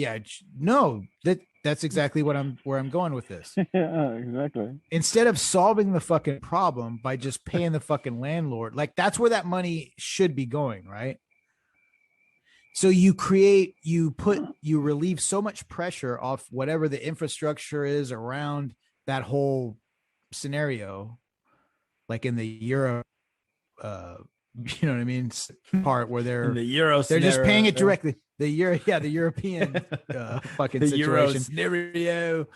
that's exactly where I'm going with this. Yeah, exactly. Instead of solving the fucking problem by just paying the fucking landlord, like that's where that money should be going, right? So you relieve so much pressure off whatever the infrastructure is around that whole scenario, like in the Euro, you know what I mean? Part where they're just paying it directly. The European fucking situation Euro scenario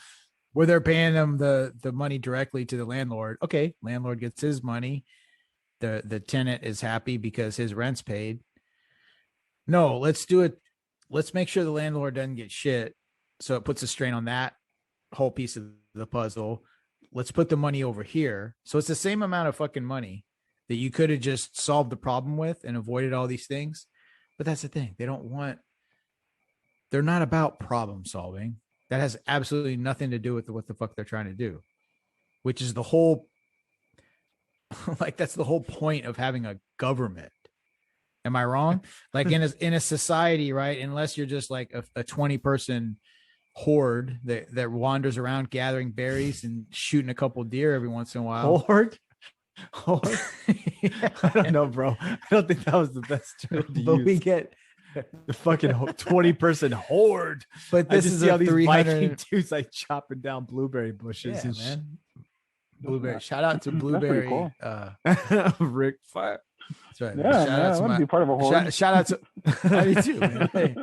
where they're paying them the money directly to the landlord. Okay, landlord gets his money. The tenant is happy because his rent's paid. No, let's do it. Let's make sure the landlord doesn't get shit. So it puts a strain on that whole piece of the puzzle. Let's put the money over here. So it's the same amount of fucking money that you could have just solved the problem with and avoided all these things. But that's the thing. They're not about problem solving. That has absolutely nothing to do with what the fuck they're trying to do, which is the whole, that's the whole point of having a government. Am I wrong? Like in a society, right? Unless you're just like a 20-person horde that wanders around gathering berries and shooting a couple deer every once in a while. Horde? Yeah. I don't know, bro. I don't think that was the best term to use. We get the fucking 20-person horde. But this is all these Viking dudes like chopping down blueberry bushes and man. Blueberry. Shout out to Blueberry. Cool. Rick Fire. That's right. Yeah, I want to be part of a horde. Shout out to I do too, man. Hey,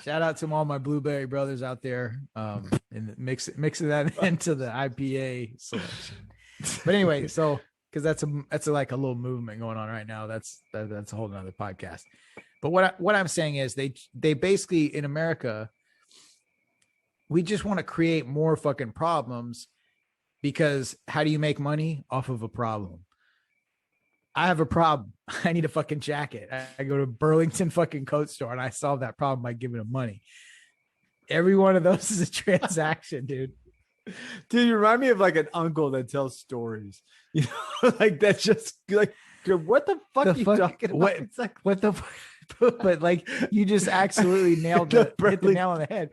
shout out to all my blueberry brothers out there. And mixing that into the IPA selection. But anyway, so because that's like a little movement going on right now. That's a whole nother podcast. But what I'm saying is they basically in America, we just want to create more fucking problems because how do you make money off of a problem? I have a problem. I need a fucking jacket. I go to Burlington fucking coat store and I solve that problem by giving them money. Every one of those is a transaction, dude. Dude, you remind me of like an uncle that tells stories. You know, like that's just like, what the fuck are you talking about? It's like, what the fuck? But like, you just absolutely nailed hit the nail on the head.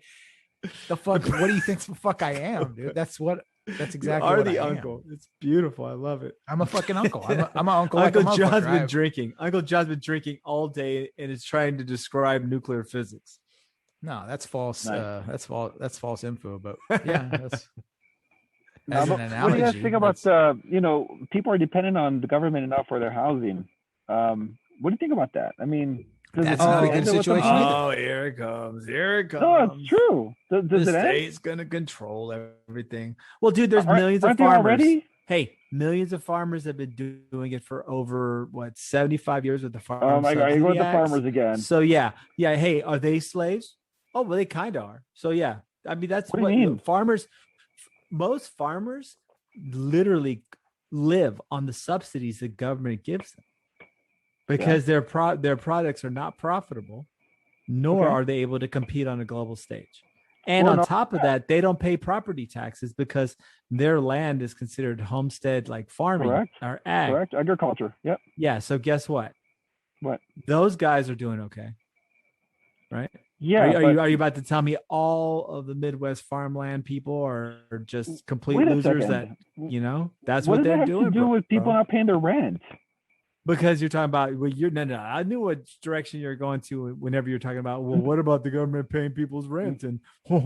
The fuck? What do you think the fuck I am, dude? That's exactly what the I uncle. am. It's beautiful. I love it. I'm a fucking uncle. I'm an uncle. Uncle John's been drinking. Uncle John's been drinking all day and is trying to describe nuclear physics. No, that's false. Nice. That's false info. But yeah, that's as an analogy. What do you guys think about people are dependent on the government enough for their housing? What do you think about that? I mean, that's not a good situation. Oh, here it comes. Here it comes. No, it's true. Does the state's going to control everything. Well, dude, there's millions of farmers. Already? Hey, millions of farmers have been doing it for over 75 years with the farmers. Oh my God, you're going with the farmers again. So yeah. Hey, are they slaves? Oh, well, they kind of are. So yeah, I mean that's what you mean? Farmers. Most farmers literally live on the subsidies the government gives them because their products are not profitable, nor are they able to compete on a global stage. And on top of that, they don't pay property taxes because their land is considered homestead, like farming or ag. Correct. Agriculture. Yep. Yeah. So guess what? What? Those guys are doing okay. Right? Yeah. Are you about to tell me all of the Midwest farmland people are just complete losers that, that's what they're doing? What does that have to do with people not paying their rent? Because you're talking about, no. I knew what direction you're going to whenever you're talking about, well, what about the government paying people's rent? And they're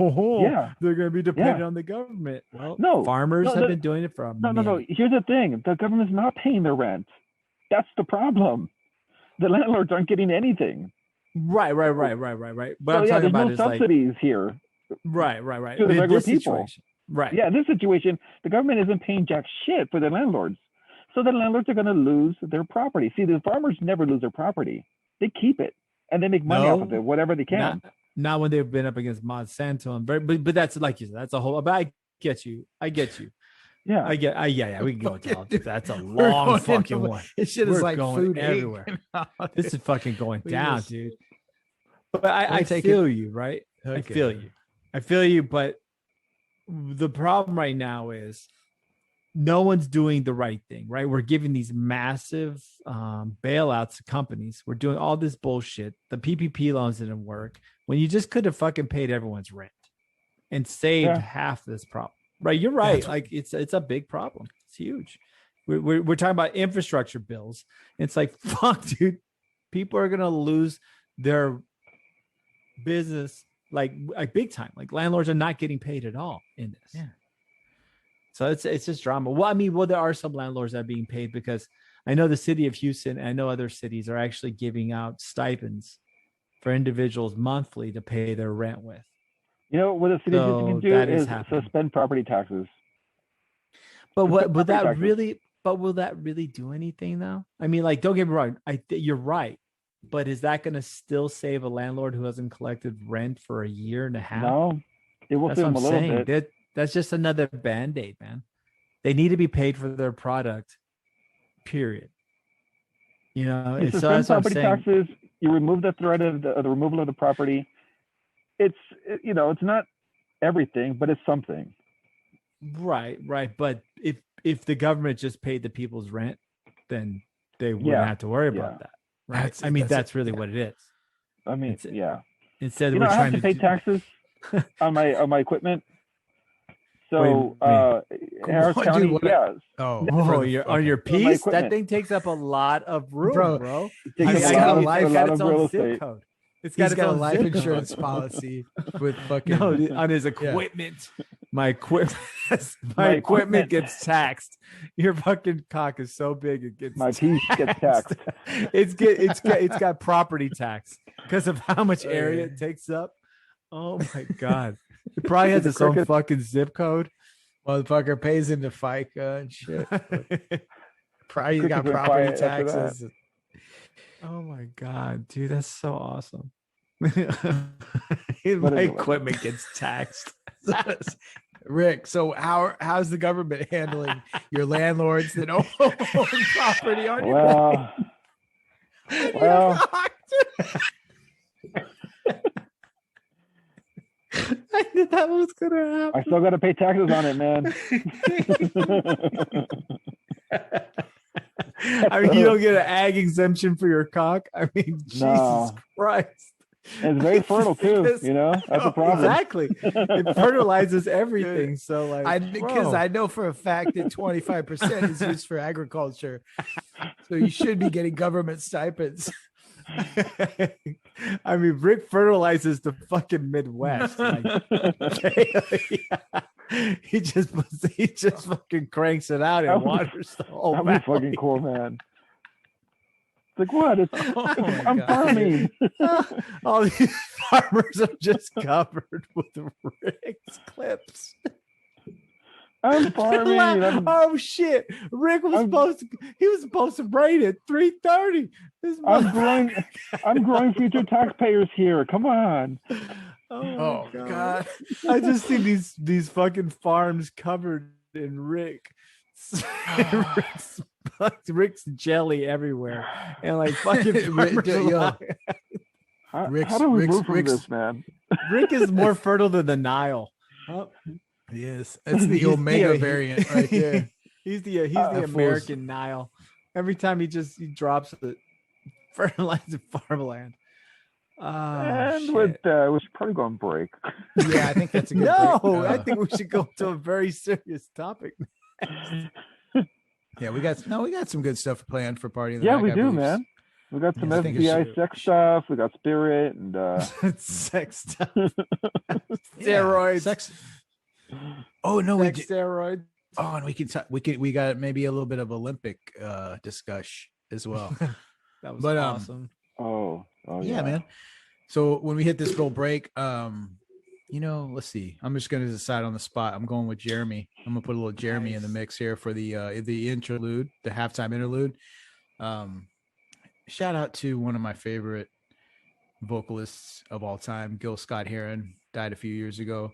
going to be dependent on the government. Well, no, farmers have been doing it for a minute. No. Here's the thing. The government's not paying their rent. That's the problem. The landlords aren't getting anything. Right. But I'm talking about subsidies here. Right. To the regular people. Situation. Right. Yeah, in this situation, the government isn't paying jack shit for the landlords. So the landlords are going to lose their property. See, the farmers never lose their property. They keep it and they make money off of it, whatever they can. Not when they've been up against Monsanto. But that's like you said, that's a whole, but I get you. Yeah. Yeah. We can go into all this. That's a long fucking one. This shit is like food everywhere. This is fucking going down, dude. But I feel you, right? Okay. I feel you. But the problem right now is no one's doing the right thing, right? We're giving these massive bailouts to companies. We're doing all this bullshit. The PPP loans didn't work when you just could have fucking paid everyone's rent and saved half this problem. Right, you're right. Like it's a big problem. It's huge. We're talking about infrastructure bills. It's like, fuck, dude. People are gonna lose their business like big time. Like landlords are not getting paid at all in this. Yeah. So it's just drama. Well, I mean, there are some landlords that are being paid because I know the city of Houston and I know other cities are actually giving out stipends for individuals monthly to pay their rent with. You know what the city can do is suspend property taxes. But will that really do anything though? I mean, like, don't get me wrong. You're right, but is that going to still save a landlord who hasn't collected rent for a year and a half? No, it will save them a little bit. That's just another Band-Aid, man. They need to be paid for their product. Period. You know, you suspend property taxes. You remove the threat of the removal of the property. It's not everything, but it's something. Right. But if the government just paid the people's rent, then they wouldn't have to worry about that. Right. That's really what it is. I mean, Instead, we're trying to pay taxes on my equipment. So, Harris County, on your piece, that thing takes up a lot of room, bro. It's got its own zip code. He's got a life insurance policy with fucking on his equipment. Yeah. My equipment gets taxed. Your fucking cock is so big it gets my piece gets taxed. It's got property tax because of how much area it takes up. Oh my god. It probably has its own fucking zip code. Motherfucker pays into FICA and shit. Probably got property taxes. Oh my God, dude, that's so awesome. My equipment gets taxed. Rick, so how's the government handling your landlords that own property on your well, I knew that was gonna happen. I still got to pay taxes on it, man. I mean, you don't get an ag exemption for your cock. I mean, Jesus Christ. It's very fertile too, that's a problem. Exactly. It fertilizes everything. So like, because I know for a fact that 25% is used for agriculture. So you should be getting government stipends. I mean, Rick fertilizes the fucking Midwest. Like, he just fucking cranks it out and waters the whole valley. That'd be fucking cool, man. It's like, what? I'm farming. All these farmers are just covered with Rick's clips. I'm farming. Oh shit! Rick was supposed to braid at 3:30. I'm growing future taxpayers here. Come on. Oh God. I just see these fucking farms covered in Rick's jelly everywhere, and like fucking how do we move from this, man? Rick is more fertile than the Nile. Oh. Yes, that's the Omega variant right there. He's the American Nile. Every time he drops the fertilizer farmland. And we should probably go on break. Yeah, I think that's a good break. I think we should go to a very serious topic. Yeah, we got some good stuff planned for Party in the Yeah, Back, we do, man. We got some FBI sex stuff. We got spirit and sex stuff. Steroids. Sex. Oh no, sex steroids. Oh, and we got maybe a little bit of Olympic discussion as well. That was awesome. Yeah, man. So when we hit this little break, let's see. I'm just gonna decide on the spot. I'm going with Jeremy. I'm gonna put a little Jeremy in the mix here for the interlude, the halftime interlude. Shout out to one of my favorite vocalists of all time, Gil Scott-Heron, died a few years ago.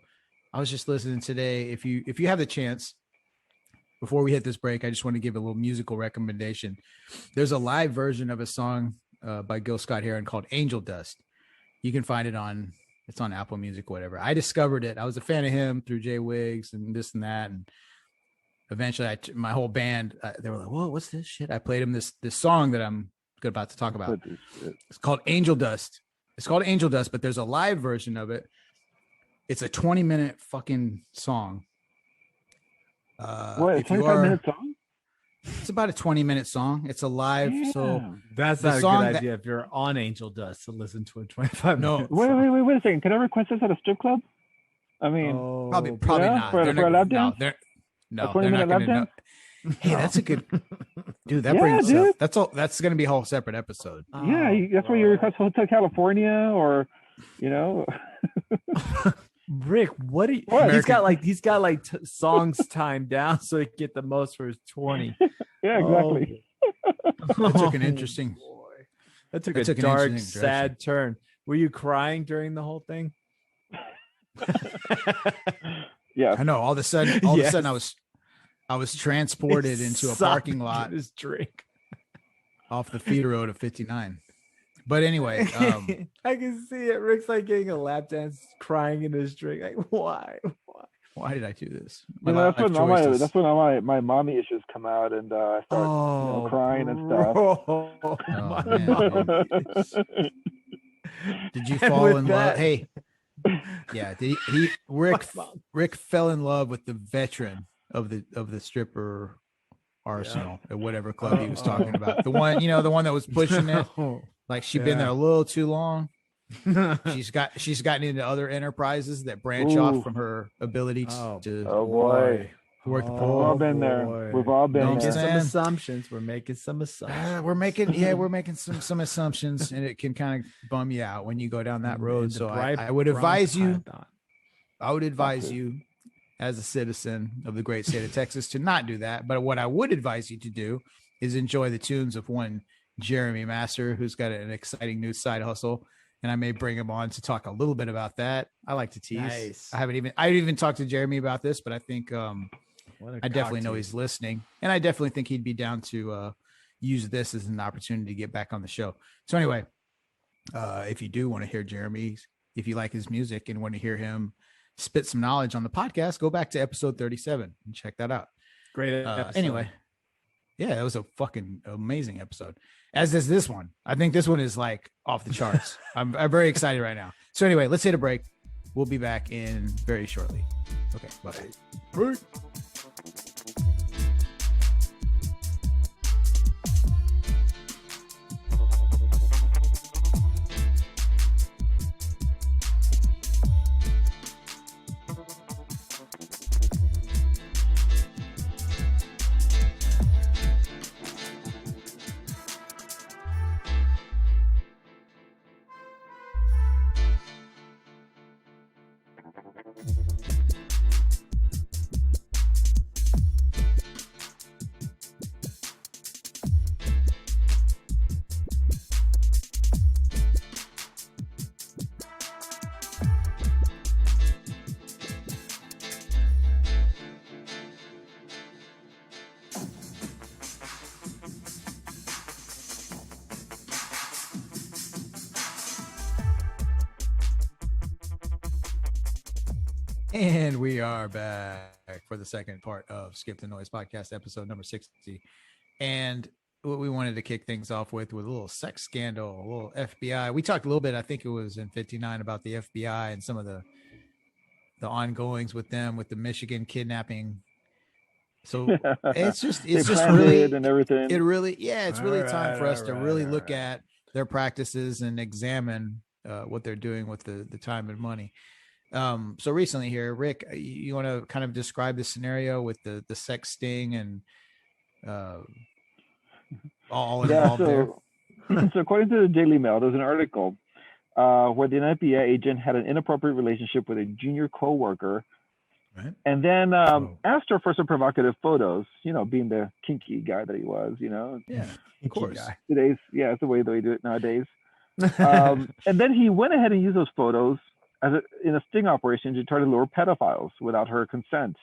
I was just listening today. If you have the chance, before we hit this break, I just want to give a little musical recommendation. There's a live version of a song by Gil Scott-Heron called Angel Dust. You can find it on Apple Music, whatever. I discovered it. I was a fan of him through Jay Wiggs and this and that. And eventually my whole band, they were like, whoa, what's this shit? I played him this song that I'm about to talk about. It's called Angel Dust. It's called Angel Dust, but there's a live version of it. It's a 20-minute fucking song. What, a 25-minute song? It's about a 20-minute song. It's a live, so that's not a good idea if you're on Angel Dust to listen to a 25 minute. Wait a second. Can I request this at a strip club? I mean, probably not. For a lap dance? No, they're not going to. Hey, that's a good dude. That brings up. That's all. That's going to be a whole separate episode. Yeah, that's where you request Hotel California, or Rick, what? He's got like songs timed down so he can get the most for his 20. Yeah, exactly. That took an interesting. That took a dark, sad turn. Were you crying during the whole thing? Yeah, I know. All of a sudden, I was transported into a parking lot. His drink off the feeder road of 59. But anyway, I can see it. Rick's like getting a lap dance, crying in his drink. Like, why? Why did I do this? That's when all my mommy issues come out, and I start crying and stuff. Did you fall in love? Hey, yeah. Rick fell in love with the veteran of the stripper arsenal at whatever club he was talking about. The one that was pushing it. Like she'd been there a little too long. She's gotten into other enterprises that branch off from her ability to work the pole. We've all been there. We've all been there. Some assumptions. We're making some assumptions. We're making some assumptions, and it can kind of bum you out when you go down that road. So I would advise you. I would advise you, as a citizen of the great state of Texas, to not do that. But what I would advise you to do is enjoy the tunes of one Jeremy Master, who's got an exciting new side hustle. And I may bring him on to talk a little bit about that. I like to tease. Nice. I haven't even talked to Jeremy about this, but I think I definitely know he's listening. And I definitely think he'd be down to use this as an opportunity to get back on the show. So anyway, if you do want to hear Jeremy, if you like his music and want to hear him spit some knowledge on the podcast, go back to episode 37 and check that out. Great episode. Anyway, yeah, it was a fucking amazing episode, as is this one. I think this one is like off the charts. I'm very excited right now. So anyway, let's hit a break. We'll be back in very shortly. Okay, bye. Break. And we are back for the second part of Skip the Noise podcast, episode number 60. And what we wanted to kick things off with a little sex scandal, a little FBI. We talked a little bit, I think it was in 59, about the FBI and some of the ongoings with them, with the Michigan kidnapping. So it's just really, and everything. It's really time for us to really look at their practices and examine what they're doing with the time and money. So recently here, Rick, you want to kind of describe the scenario with the sex sting and all involved there? So according to the Daily Mail, there's an article where the FBI agent had an inappropriate relationship with a junior co-worker, right, and then asked her for some provocative photos, being the kinky guy that he was, Yeah, of course. Today's, it's the way they do it nowadays. And then he went ahead and used those photos in a sting operation to try to lure pedophiles without her consent.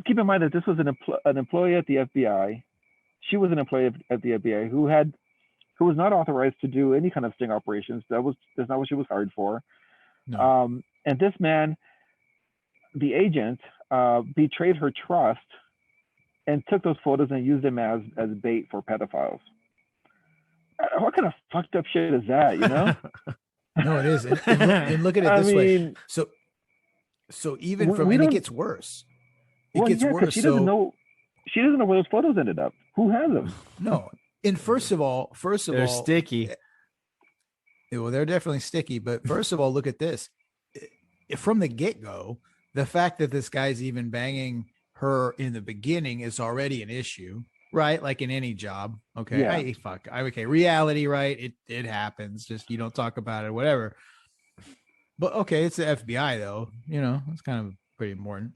Keep in mind that this was an employee at the FBI. She was an employee at the FBI who was not authorized to do any kind of sting operations. That's not what she was hired for. No. And this man, the agent, betrayed her trust and took those photos and used them as bait for pedophiles. What kind of fucked up shit is that, No, it is. And look at it this way. So even from, and it gets worse. It gets worse. She doesn't know where those photos ended up. Who has them? No. And first of all, they're sticky. Well, they're definitely sticky. But first of all, look at this. From the get-go, the fact that this guy's even banging her in the beginning is already an issue. Right, like in any job. Okay, yeah. Okay, reality, right? It happens. Just you don't talk about it, whatever. But okay, it's the FBI though. It's kind of pretty important.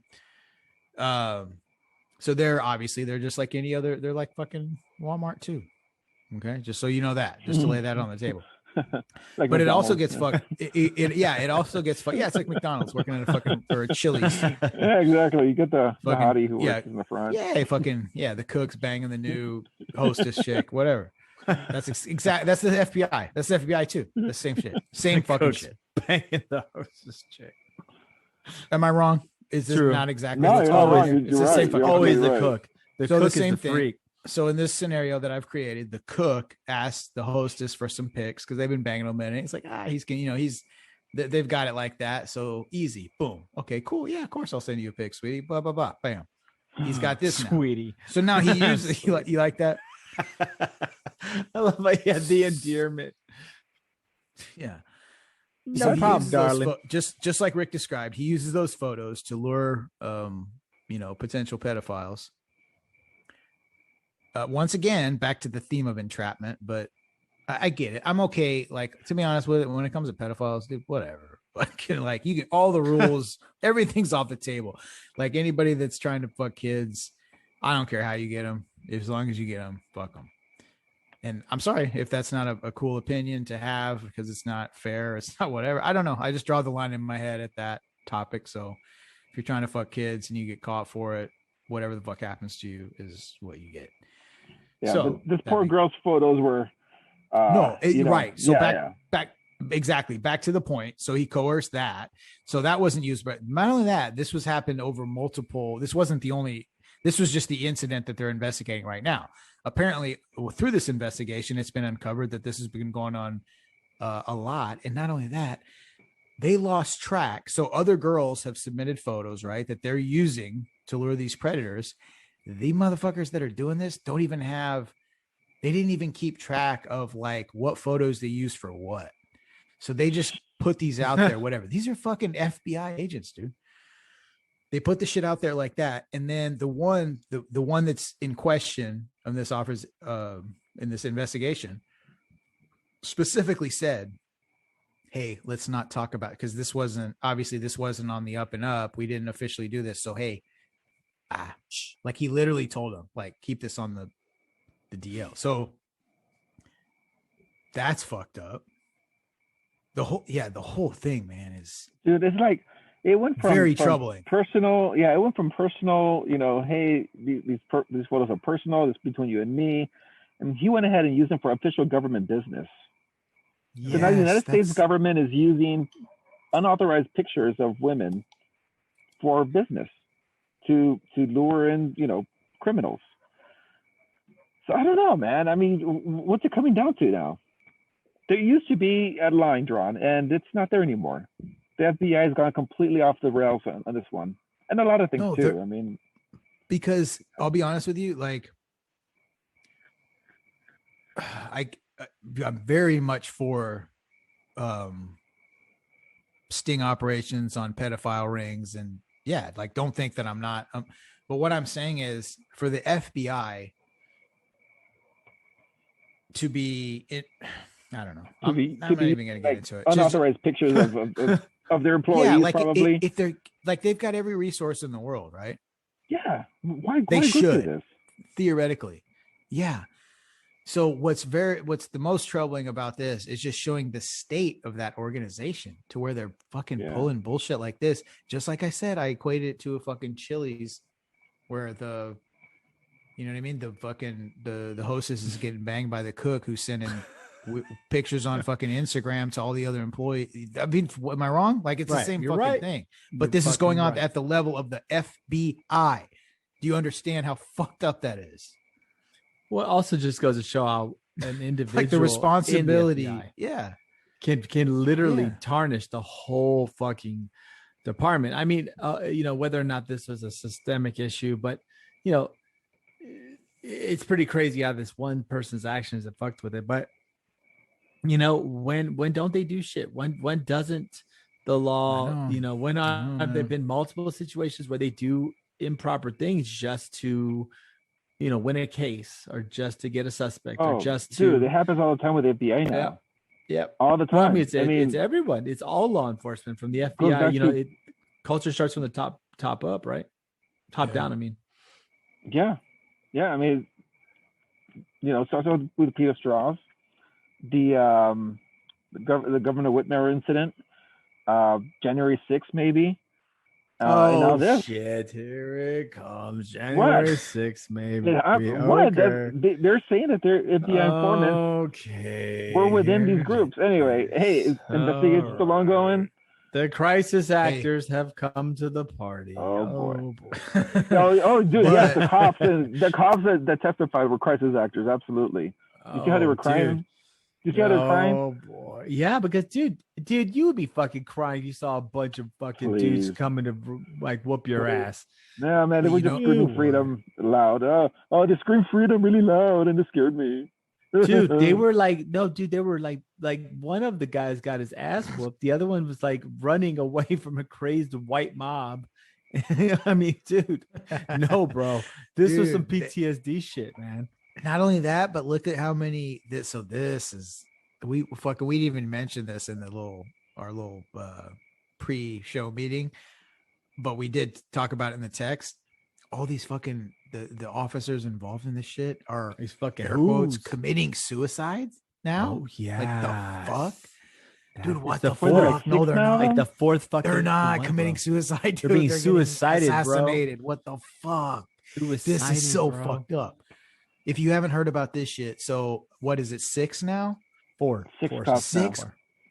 So they're just like any other. They're like fucking Walmart too. Okay, just so you know that, just to lay that on the table. Like but McDonald's. It also gets fucked. It also gets fucked. Yeah, it's like McDonald's working at a Chili's. Yeah, exactly. You get the hottie who works in the front. Yeah, the cook's banging the new hostess chick, whatever. That's That's the FBI. That's the FBI too. The same shit. Same fucking shit. Banging the hostess chick. Am I wrong? Is this not exactly? No, it's the same. Always the cook. The cook is the freak. So in this scenario that I've created, the cook asked the hostess for some pics because they've been banging him in it. It's like, they've got it like that. So easy, boom. Okay, cool. Yeah, of course I'll send you a pic, sweetie. Blah, blah, blah. Bam. He's got this now. Sweetie. So now he uses, you like that? I love how he had the endearment. Yeah. No problem, darling. Just like Rick described, he uses those photos to lure, potential pedophiles. Once again, back to the theme of entrapment, but I get it. I'm okay. Like, to be honest with it, when it comes to pedophiles, dude, whatever. Like, you get all the rules, everything's off the table. Like, anybody that's trying to fuck kids, I don't care how you get them. As long as you get them, fuck them. And I'm sorry if that's not a cool opinion to have, because it's not fair. It's not whatever. I don't know. I just draw the line in my head at that topic. So if you're trying to fuck kids and you get caught for it, whatever the fuck happens to you is what you get. Yeah, so this poor girl's photos were right. So back exactly back to the point. So he coerced that. So that wasn't used, but not only that, this was happened over multiple. This wasn't the only. This was just the incident that they're investigating right now. Apparently, through this investigation, it's been uncovered that this has been going on a lot. And not only that, they lost track. So other girls have submitted photos, right, that they're using to lure these predators. The motherfuckers that are doing this don't even have, they didn't even keep track of like what photos they use for what. So they just put these out there, whatever. These are fucking FBI agents, dude. They put the shit out there like that. And then the one that's in question on this offers in this investigation specifically said, hey, let's not talk about it, because this wasn't on the up and up. We didn't officially do this. So, hey, like he literally told him, like, keep this on the DL. So that's fucked up. The whole thing, man, is, dude, it's like, it went from very troubling. Personal. Yeah, it went from personal, hey, these photos are personal. It's between you and me. And he went ahead and used them for official government business. Yes, so now the United States government is using unauthorized pictures of women for business to lure in, criminals. So I don't know, man. I mean, what's it coming down to now? There used to be a line drawn, and it's not there anymore. The FBI has gone completely off the rails on this one, and a lot of things too. I mean, because I'll be honest with you, like, I'm very much for sting operations on pedophile rings, and like, don't think that I'm not. But what I'm saying is, for the FBI to be it, I don't know. I'm not even going to get into it. Unauthorized pictures of their employees, yeah, like probably. If they're like, they've got every resource in the world, right? Yeah. Why they should this? Theoretically, yeah. So what's the most troubling about this is just showing the state of that organization, to where they're fucking pulling bullshit like this. Just like I said, I equated it to a fucking Chili's, where the, you know what I mean? The fucking the hostess is getting banged by the cook who's sending pictures on fucking Instagram to all the other employees. I mean, am I wrong? Like, it's the same fucking thing. But this is going on at the level of the FBI. Do you understand how fucked up that is? Well, it also just goes to show how an individual, like, the responsibility, can literally tarnish the whole fucking department. I mean, whether or not this was a systemic issue, but it's pretty crazy how this one person's actions have fucked with it. But when don't they do shit? When doesn't the law? When have there been multiple situations where they do improper things just to, win a case, or just to get a suspect, or just to? Dude, it happens all the time with the FBI now. Yeah, all the time. Well, it's everyone. It's all law enforcement, from the FBI. Culture starts from the top up, right? Top down. I mean, yeah. I mean, it starts with Peter Strauss. The Governor Whitmer incident, January 6th, maybe. Shit! Here it comes, January 6th, maybe. They're saying that they're FBI informants. We're within these groups. Anyway, hey, is investigation still ongoing? The crisis actors have come to the party. Oh boy. Dude, yes, the cops that testified were crisis actors. Absolutely. You see how they were crying? You see how they're crying? Oh boy. Yeah, because dude, you would be fucking crying if you saw a bunch of fucking dudes coming to like whoop your ass. Yeah, man, they were just screaming freedom loud. They screamed freedom really loud, and it scared me. Dude, they were like, one of the guys got his ass whooped. The other one was like running away from a crazy white mob. I mean, dude, no, bro, this was some PTSD shit, man. Not only that, but look at how many. This is we didn't even mention this in our little pre-show meeting, but we did talk about it in the text. All these fucking the officers involved in this shit are these fucking air quotes committing suicides now. Oh yeah, like the fuck, dude. What the the fourth? fuck? No, they're not. Like the fourth fucking. They're not committing suicide. Dude. They're being suicided, assassinated. Bro. What the fuck? Suicided, this is so fucked up. If you haven't heard about this shit, so what is it? 6 now? 4. 6.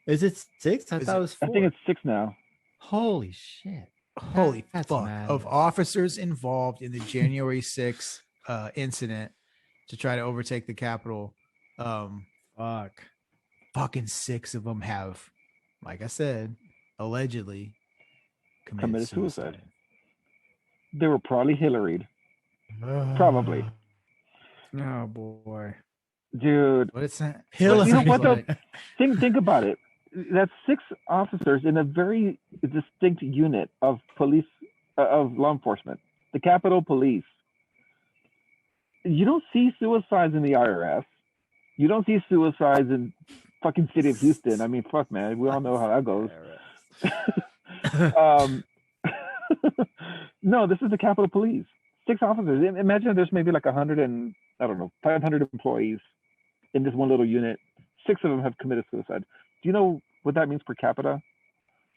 Is it 6? I thought it was 4. I think it's 6 now. Holy shit. Holy fuck. Of officers involved in the January 6th incident to try to overtake the Capitol. Fucking 6 of them have, like I said, allegedly committed suicide. They were probably Hillaried. Probably. Oh boy. Dude. What is that? Hillary. You know what though? Think about it. That's 6 officers in a very distinct unit of police, of law enforcement, the Capitol Police. You don't see suicides in the IRS. You don't see suicides in fucking city of Houston. I mean, fuck, man. We all know how that goes. No, this is the Capitol Police. 6 officers. Imagine there's maybe like 500 employees in this one little unit. 6 of them have committed suicide. Do you know what that means per capita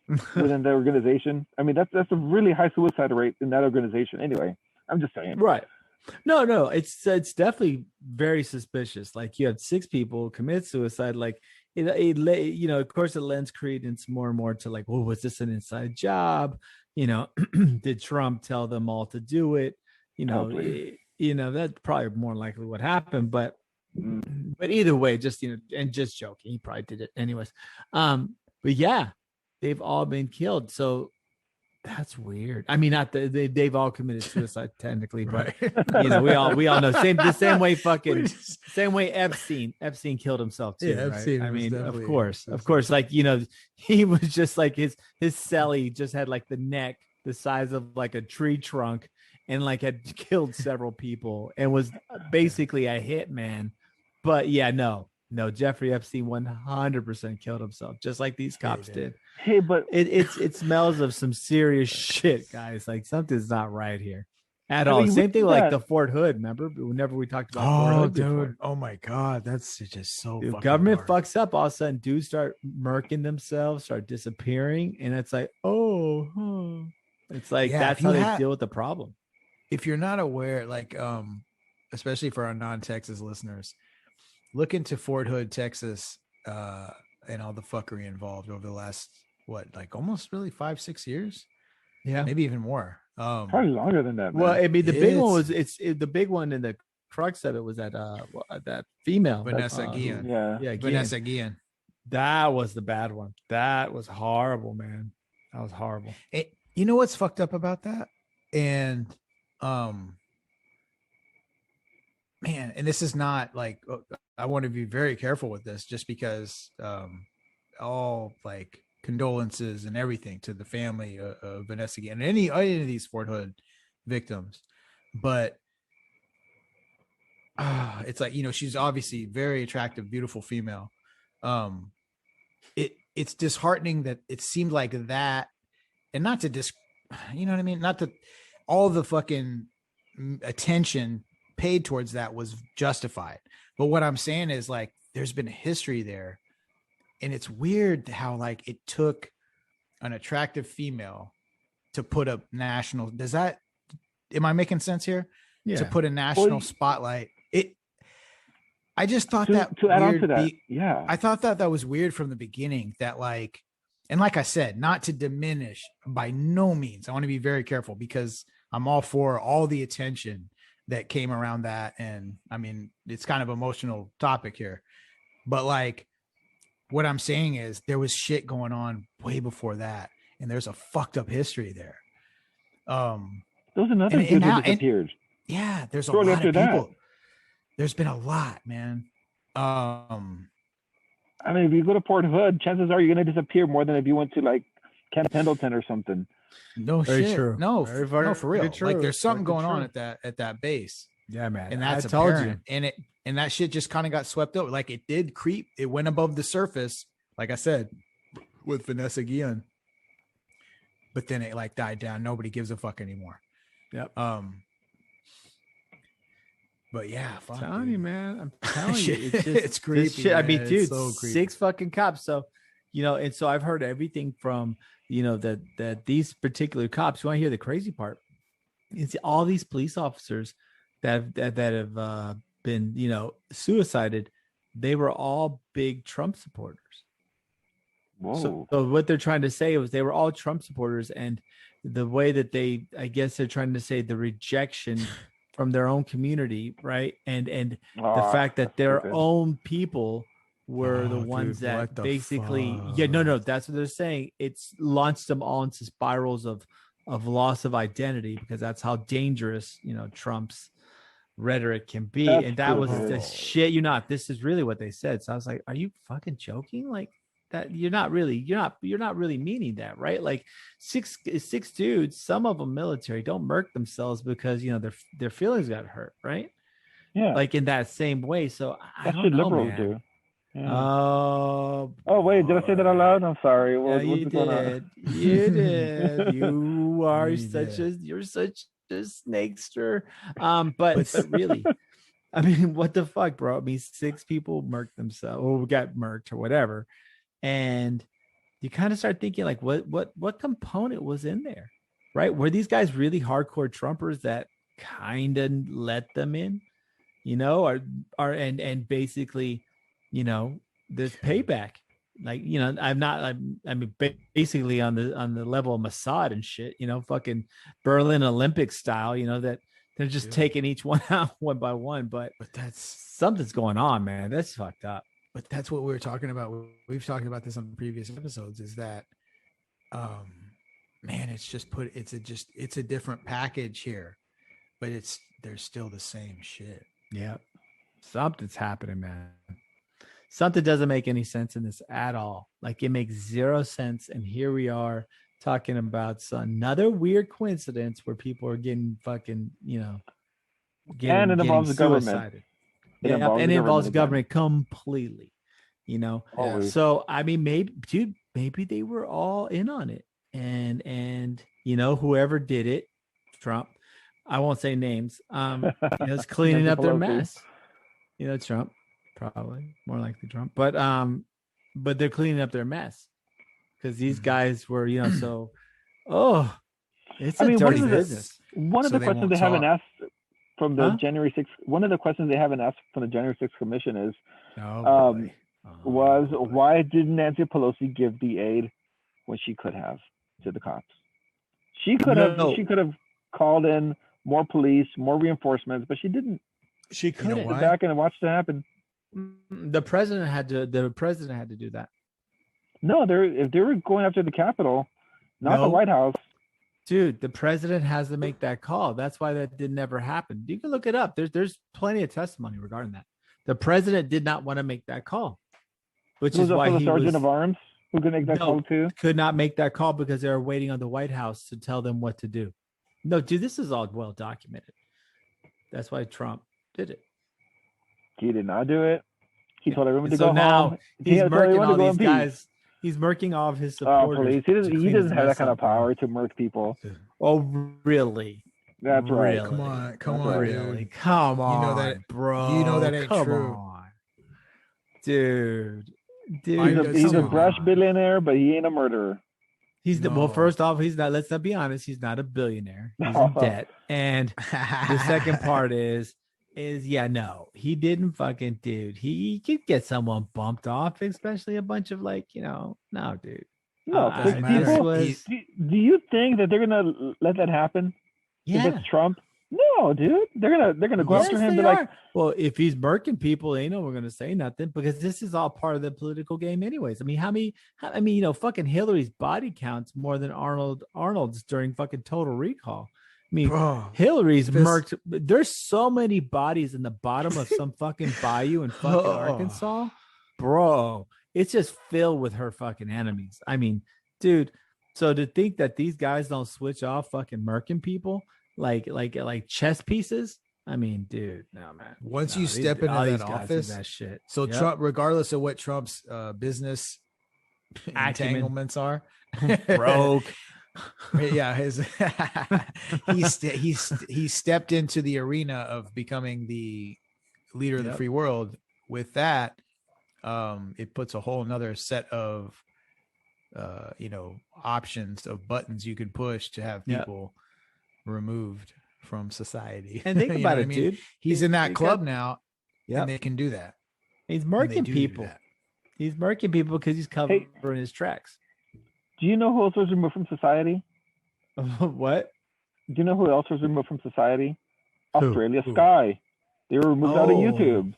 within the organization? I mean, that's a really high suicide rate in that organization. Anyway, I'm just saying. Right. No, it's definitely very suspicious. Like you have 6 people commit suicide. Like it you know, of course, it lends credence more and more to like, well, was this an inside job? You know, did Trump tell them all to do it? You know, that's probably more likely what happened. But either way, just and just joking, he probably did it anyways. But yeah, they've all been killed. So that's weird. I mean, not they've all committed suicide technically, but we all know the same way same way Epstein killed himself too. Yeah, Epstein. Right? I mean, of course, like he was just like his cellie just had like the neck the size of like a tree trunk and like had killed several people and was basically a hitman. But yeah, no, Jeffrey Epstein 100% killed himself, just like these cops did. Hey, but it smells of some serious shit, guys. Like something's not right here at all. Same thing like the Fort Hood. Remember whenever we talked about Fort Hood before? Dude. Oh my God. That's just so the government fucks up. All of a sudden dudes start murking themselves, start disappearing. And it's like, it's like, that's how they deal with the problem. If you're not aware, like, especially for our non-Texas listeners, look into Fort Hood, Texas, and all the fuckery involved over the last, almost really 5-6 years? Yeah. Maybe even more. Probably longer than that, man. Well, I mean, the big one was, the big one in the crux of it was that female. Vanessa Guillen. Vanessa Guillen. That was the bad one. That was horrible, man. That was horrible. You know what's fucked up about that? And, man, and this is not like, I want to be very careful with this just because all like condolences and everything to the family of Vanessa and any of these Fort Hood victims. But it's like, she's obviously very attractive, beautiful female. It's disheartening that it seemed like that, and not to you know what I mean? Not that all the fucking attention paid towards that was justified. But what I'm saying is like, there's been a history there, and it's weird how like it took an attractive female to put a national, am I making sense here? Yeah. To put a national spotlight. I just thought to add on to that. Yeah. I thought that was weird from the beginning, that like, and like I said, not to diminish by no means. I want to be very careful because I'm all for all the attention that came around that. And I mean, it's kind of emotional topic here, but like what I'm saying is there was shit going on way before that. And there's a fucked up history there. Those are nothing dudes that disappeared. Yeah. There's a lot of people. There's been a lot, man. I mean, if you go to Port Hood, chances are you're going to disappear more than if you went to like Camp Pendleton or something. No very shit. True. No, very for real. True. Like there's something going on at that base. Yeah, man. And that's apparent. And that shit just kind of got swept over. Like it did creep. It went above the surface, like I said, with Vanessa Guillen. But then it like died down. Nobody gives a fuck anymore. Yep. But yeah, fuck, I'm telling you, man. I'm Oh, telling you, it's just it's creepy. shit. I mean, man. dude, It's so creepy. 6 fucking cops. So, and so I've heard everything from, that these particular cops. You want to hear the crazy part? It's all these police officers that have been, suicided. They were all big Trump supporters. Whoa. So what they're trying to say was they were all Trump supporters, and the way that I guess they're trying to say the rejection from their own community, right? And the fact that their own people were the ones that basically, that's what they're saying. It's launched them all into spirals of loss of identity, because that's how dangerous, Trump's rhetoric can be. And that was the shit. This is really what they said. So I was like, are you fucking joking? Like, that you're not really meaning that, right? Like six dudes, some of them military, don't murk themselves because their feelings got hurt, right? Yeah, like in that same way. So I don't know, liberals man. do. Yeah. Oh wait, did I say that out loud? I'm sorry. Yeah, you did. You did. You are you're such a snakester. But really, I mean, what the fuck, bro? I mean, 6 people murked themselves or got murked or whatever. And you kind of start thinking, like, what component was in there, right? Were these guys really hardcore Trumpers that kind of let them in, and basically, this payback, like, basically on the level of Mossad and shit, fucking Berlin Olympics style, that they're just taking each one out one by one. But that's something's going on, man. That's fucked up. But that's what we were talking about. We've talked about this on previous episodes, is that, man, it's a different package here, but they're still the same shit. Yeah. Something's happening, man. Something doesn't make any sense in this at all. Like, it makes 0 sense. And here we are talking about another weird coincidence where people are getting fucking, and it involves the government. It involves the government completely, Always. So I mean, maybe they were all in on it, and whoever did it, Trump, I won't say names, is cleaning up their mess. Trump, probably more likely Trump, but they're cleaning up their mess because these guys were, so it's a dirty business. One of the questions they haven't asked from the January 6th, one of the questions they haven't asked from the January 6th commission is, was why didn't Nancy Pelosi give the aid when she could have to the cops? She could have called in more police, more reinforcements, but she didn't. She could have sit back and watched it happen. The president had to do that. No, if they were going after the Capitol, not the White House. Dude, the president has to make that call. That's why that didn't ever happen. You can look it up. There's plenty of testimony regarding that. The president did not want to make that call, which is why the sergeant of arms who could make that call too. Could not make that call because they were waiting on the White House to tell them what to do. No, dude, this is all well documented. That's why Trump did it. He did not do it. He told everyone to go now home. He's murking all these guys. He's murking all of his supporters. Police. He doesn't have that kind of power to murk people. Oh, really? That's right. Really? Come on, really? Come on, you know that, bro. You know that ain't true. On. Dude. He's a brush billionaire, but he ain't a murderer. Well, first off, he's not. Let's not be honest. He's not a billionaire. He's in debt. And the second part is he didn't fucking, dude. He could get someone bumped off, especially a bunch of no, dude. No, do you think that they're gonna let that happen? Yeah. If it's Trump? No, dude. They're gonna go after him. Well, if he's murking people, they know we're gonna say nothing because this is all part of the political game, anyways. I mean, fucking Hillary's body counts more than Arnold's during fucking Total Recall. I mean, Hillary's murked. There's so many bodies in the bottom of some fucking bayou in fucking Arkansas, bro. It's just filled with her fucking enemies. I mean, dude. So to think that these guys don't switch off fucking murking people like chess pieces. I mean, dude, no, man. Once you step into that office, that shit. So Trump, regardless of what Trump's business entanglements are, broke. Yeah, he stepped into the arena of becoming the leader of the free world. With that, it puts a whole another set of options of buttons you could push to have people removed from society. And think about it, dude. He's in that club now, and they can do that. He's murking people. He's murking people because he's covering his tracks. Do you know who else was removed from society? What? Do you know who else was removed from society? Australia Sky. They were removed out of YouTube.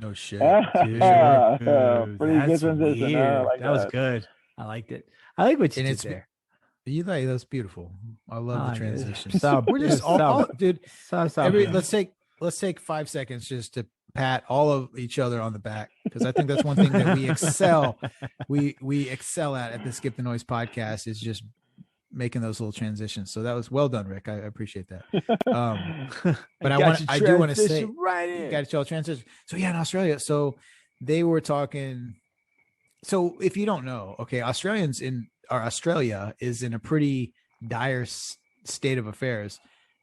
No shit. Pretty good transition. That was good. I liked it. I like what you did there. You like that's beautiful. I love the transition. We're just all dude. Let's take 5 seconds just to pat all of each other on the back, because I think that's one thing that we excel. We excel at the Skip the Noise podcast is just making those little transitions. So that was well done, Rick. I appreciate that. But I do want to say, got to tell transition. So yeah, in Australia, so they were talking. So if you don't know, okay, Australia is in a pretty dire state of affairs.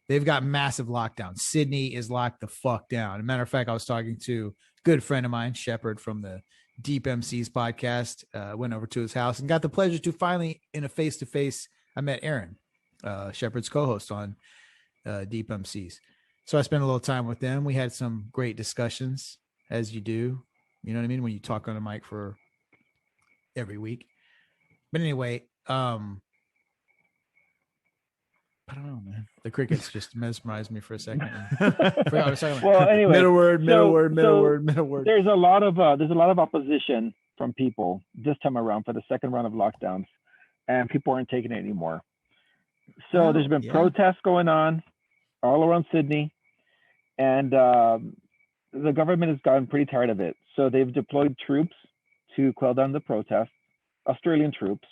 They've got massive lockdowns. Sydney is locked the fuck down. As a matter of fact, I was talking to a good friend of mine, Shepard from the Deep MCs podcast. Went over to his house and got the pleasure to finally, in a face-to-face, I met Aaron, Shepard's co-host on Deep MCs. So I spent a little time with them. We had some great discussions, as you do. You know what I mean? When you talk on a mic for every week. But anyway, I don't know, man. The crickets just mesmerized me for a second. Well, anyway, middle word. There's a lot of opposition from people this time around for the second round of lockdowns, and people aren't taking it anymore. So there's been protests going on all around Sydney, and the government has gotten pretty tired of it. So they've deployed troops to quell down the protests, Australian troops.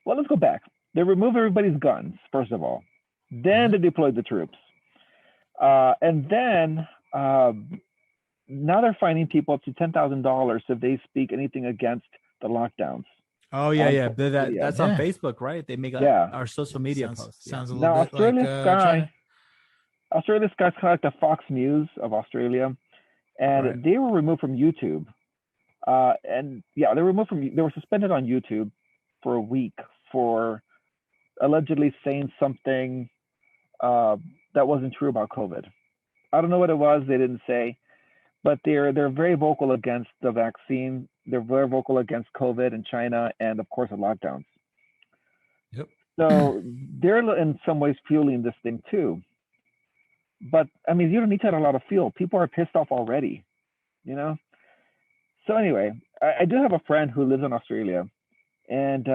Well, let's go back. They removed everybody's guns, first of all. Then they deployed the troops. And then now they're fining people up to $10,000 if they speak anything against the lockdowns. Oh, yeah. That's on Facebook, right? They make our social media posts. Sounds a little bit like... Australia Sky's kind of like the Fox News of Australia. And they were removed from YouTube. They were suspended on YouTube for a week for allegedly saying something that wasn't true about COVID. I don't know what it was. They didn't say, but they're very vocal against the vaccine. They're very vocal against COVID in China, and of course the lockdowns. Yep. So they're in some ways fueling this thing too. But I mean, you don't need to add a lot of fuel. People are pissed off already, you know? So anyway, I do have a friend who lives in Australia, and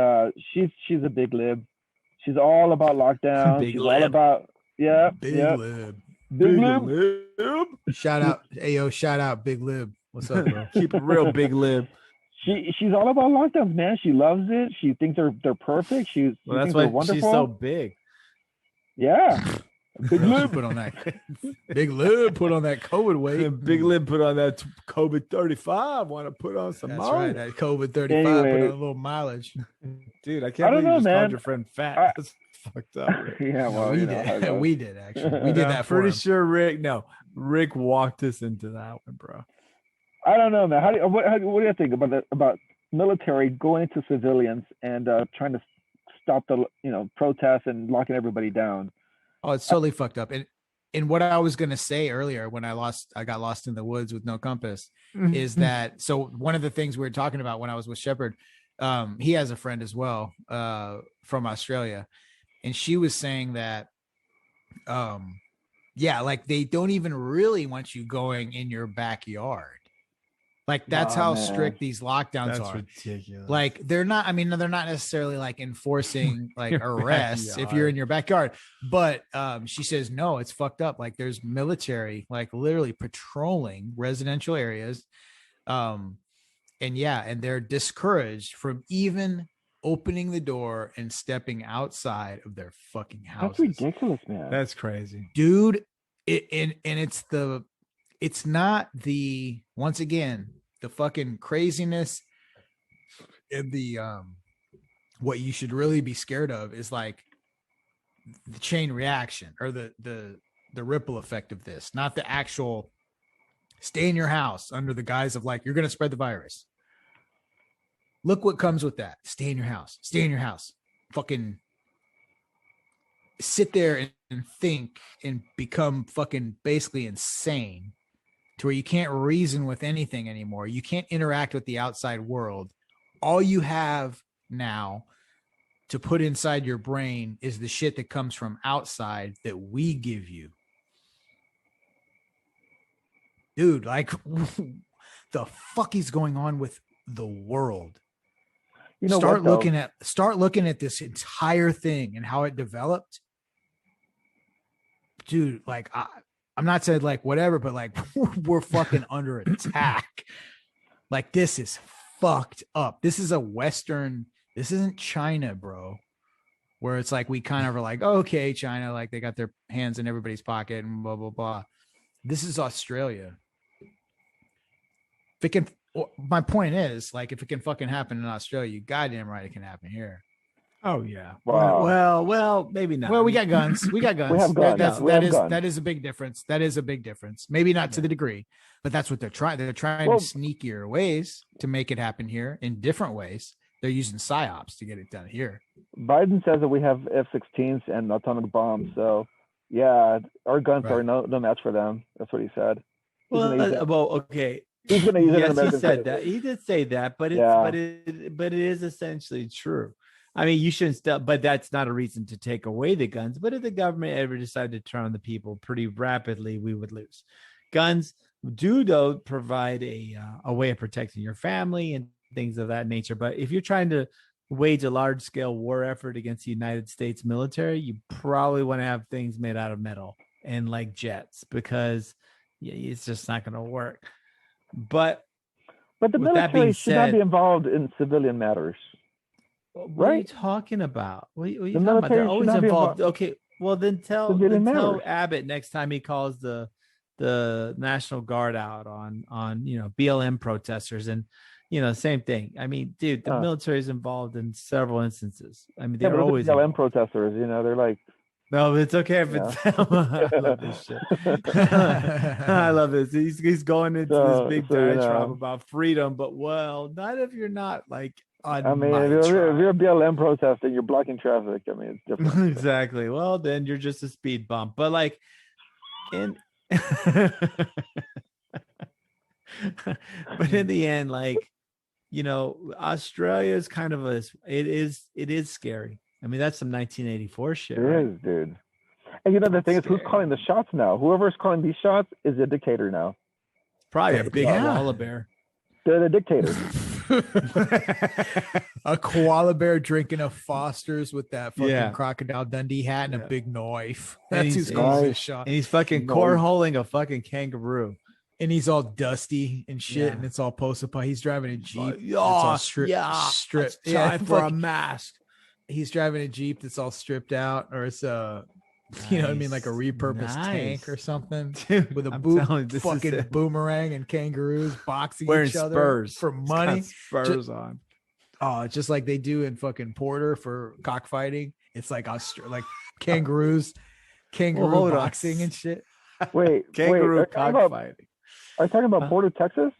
she's a big lib. She's all about lockdown. She's all about big lib. Big lib. Shout out Big Lib. What's up, bro? Keep it real, Big Lib. She's all about lockdowns, man. She loves it. She thinks they're perfect. That's why she's so big. Yeah. Big Lib put on that. Big Lib put on that COVID weight. Big Lib put on that COVID 35. Want to put on some That's more. Right. That COVID 35 put on a little mileage. Dude, I can't believe you just called your friend fat. That's fucked up. Yeah, well, we did actually. We did that for pretty him. sure Rick walked us into that one, bro. I don't know, man. What do you think about military going into civilians and trying to stop the protests and locking everybody down? Oh, it's totally fucked up. And what I was gonna say earlier when I got lost in the woods with no compass is that so one of the things we were talking about when I was with Shepard, he has a friend as well from Australia, and she was saying that like they don't even really want you going in your backyard. Like that's how strict these lockdowns are. That's ridiculous. Like they're not necessarily like enforcing like arrests if you're in your backyard. But she says, no, it's fucked up. Like there's military, like literally patrolling residential areas. And they're discouraged from even opening the door and stepping outside of their fucking houses. That's ridiculous, man. That's crazy. Dude. It's not once again, the fucking craziness and the what you should really be scared of is like the chain reaction or the ripple effect of this, not the actual stay in your house under the guise of like, you're going to spread the virus. Look what comes with that. Stay in your house. Stay in your house. Fucking sit there and think and become fucking basically insane to where you can't reason with anything anymore. You can't interact with the outside world. All you have now to put inside your brain is the shit that comes from outside that we give you. Dude, like, the fuck is going on with the world? You know, start looking at this entire thing and how it developed. Dude, like, I'm not saying like whatever, but like we're fucking under attack. Like, this is fucked up. This is a Western. This isn't China, bro. Where it's like we kind of are like, oh, okay, China, like they got their hands in everybody's pocket and blah blah blah. This is Australia. If it can, my point is, like, if it can fucking happen in Australia, you goddamn right it can happen here. Oh yeah. Wow. Well, maybe not. Well, we got guns. We got guns. We have guns. That is a big difference. That is a big difference. Maybe not to the degree, but that's what they're trying. They're trying sneakier ways to make it happen here in different ways. They're using psyops to get it done here. Biden says that we have F-16s and atomic bombs. So yeah, our guns are no match for them. That's what he said. Okay. He's going to use it. Yes, he said that. He did say that, but it is essentially true. I mean, you shouldn't stop, but that's not a reason to take away the guns. But if the government ever decided to turn on the people pretty rapidly, we would lose. Guns do, though, provide a way of protecting your family and things of that nature. But if you're trying to wage a large-scale war effort against the United States military, you probably want to have things made out of metal and like jets, because it's just not going to work. But the military should not be involved in civilian matters. What are you talking about? What are you talking about? They're always involved. Okay, well then tell Abbott next time he calls the National Guard out on BLM protesters, and same thing. I mean, dude, the military is involved in several instances. I mean, they're always BLM protesters. They're like. No, it's okay if it's them. I love this shit. I love this. He's going into this big diatribe about freedom, but not if you're not like. If you're a BLM protester, you're blocking traffic. I mean, it's different. Exactly. Well, then you're just a speed bump. But like, but in the end, like, Australia is kind of it is scary. I mean, that's some 1984 shit. It is, dude. And the thing is, who's calling the shots now? Whoever's calling these shots is a dictator now. Probably a big koala bear. They're the dictators. A koala bear drinking a Foster's with that fucking Crocodile Dundee hat and a big knife. That's who's calling the shot. And he's fucking cornholing a fucking kangaroo. And he's all dusty and shit, and it's all post-up. He's driving a Jeep. It's all stripped. Time for a mask. He's driving a Jeep that's all stripped out, or it's like a repurposed tank or something, dude, with a fucking boomerang and kangaroos boxing each other spurs for money. Spurs on. Oh, just like they do in fucking Porter for cockfighting. It's like kangaroos, boxing and shit. Kangaroo cockfighting. Are you talking about Porter, Texas?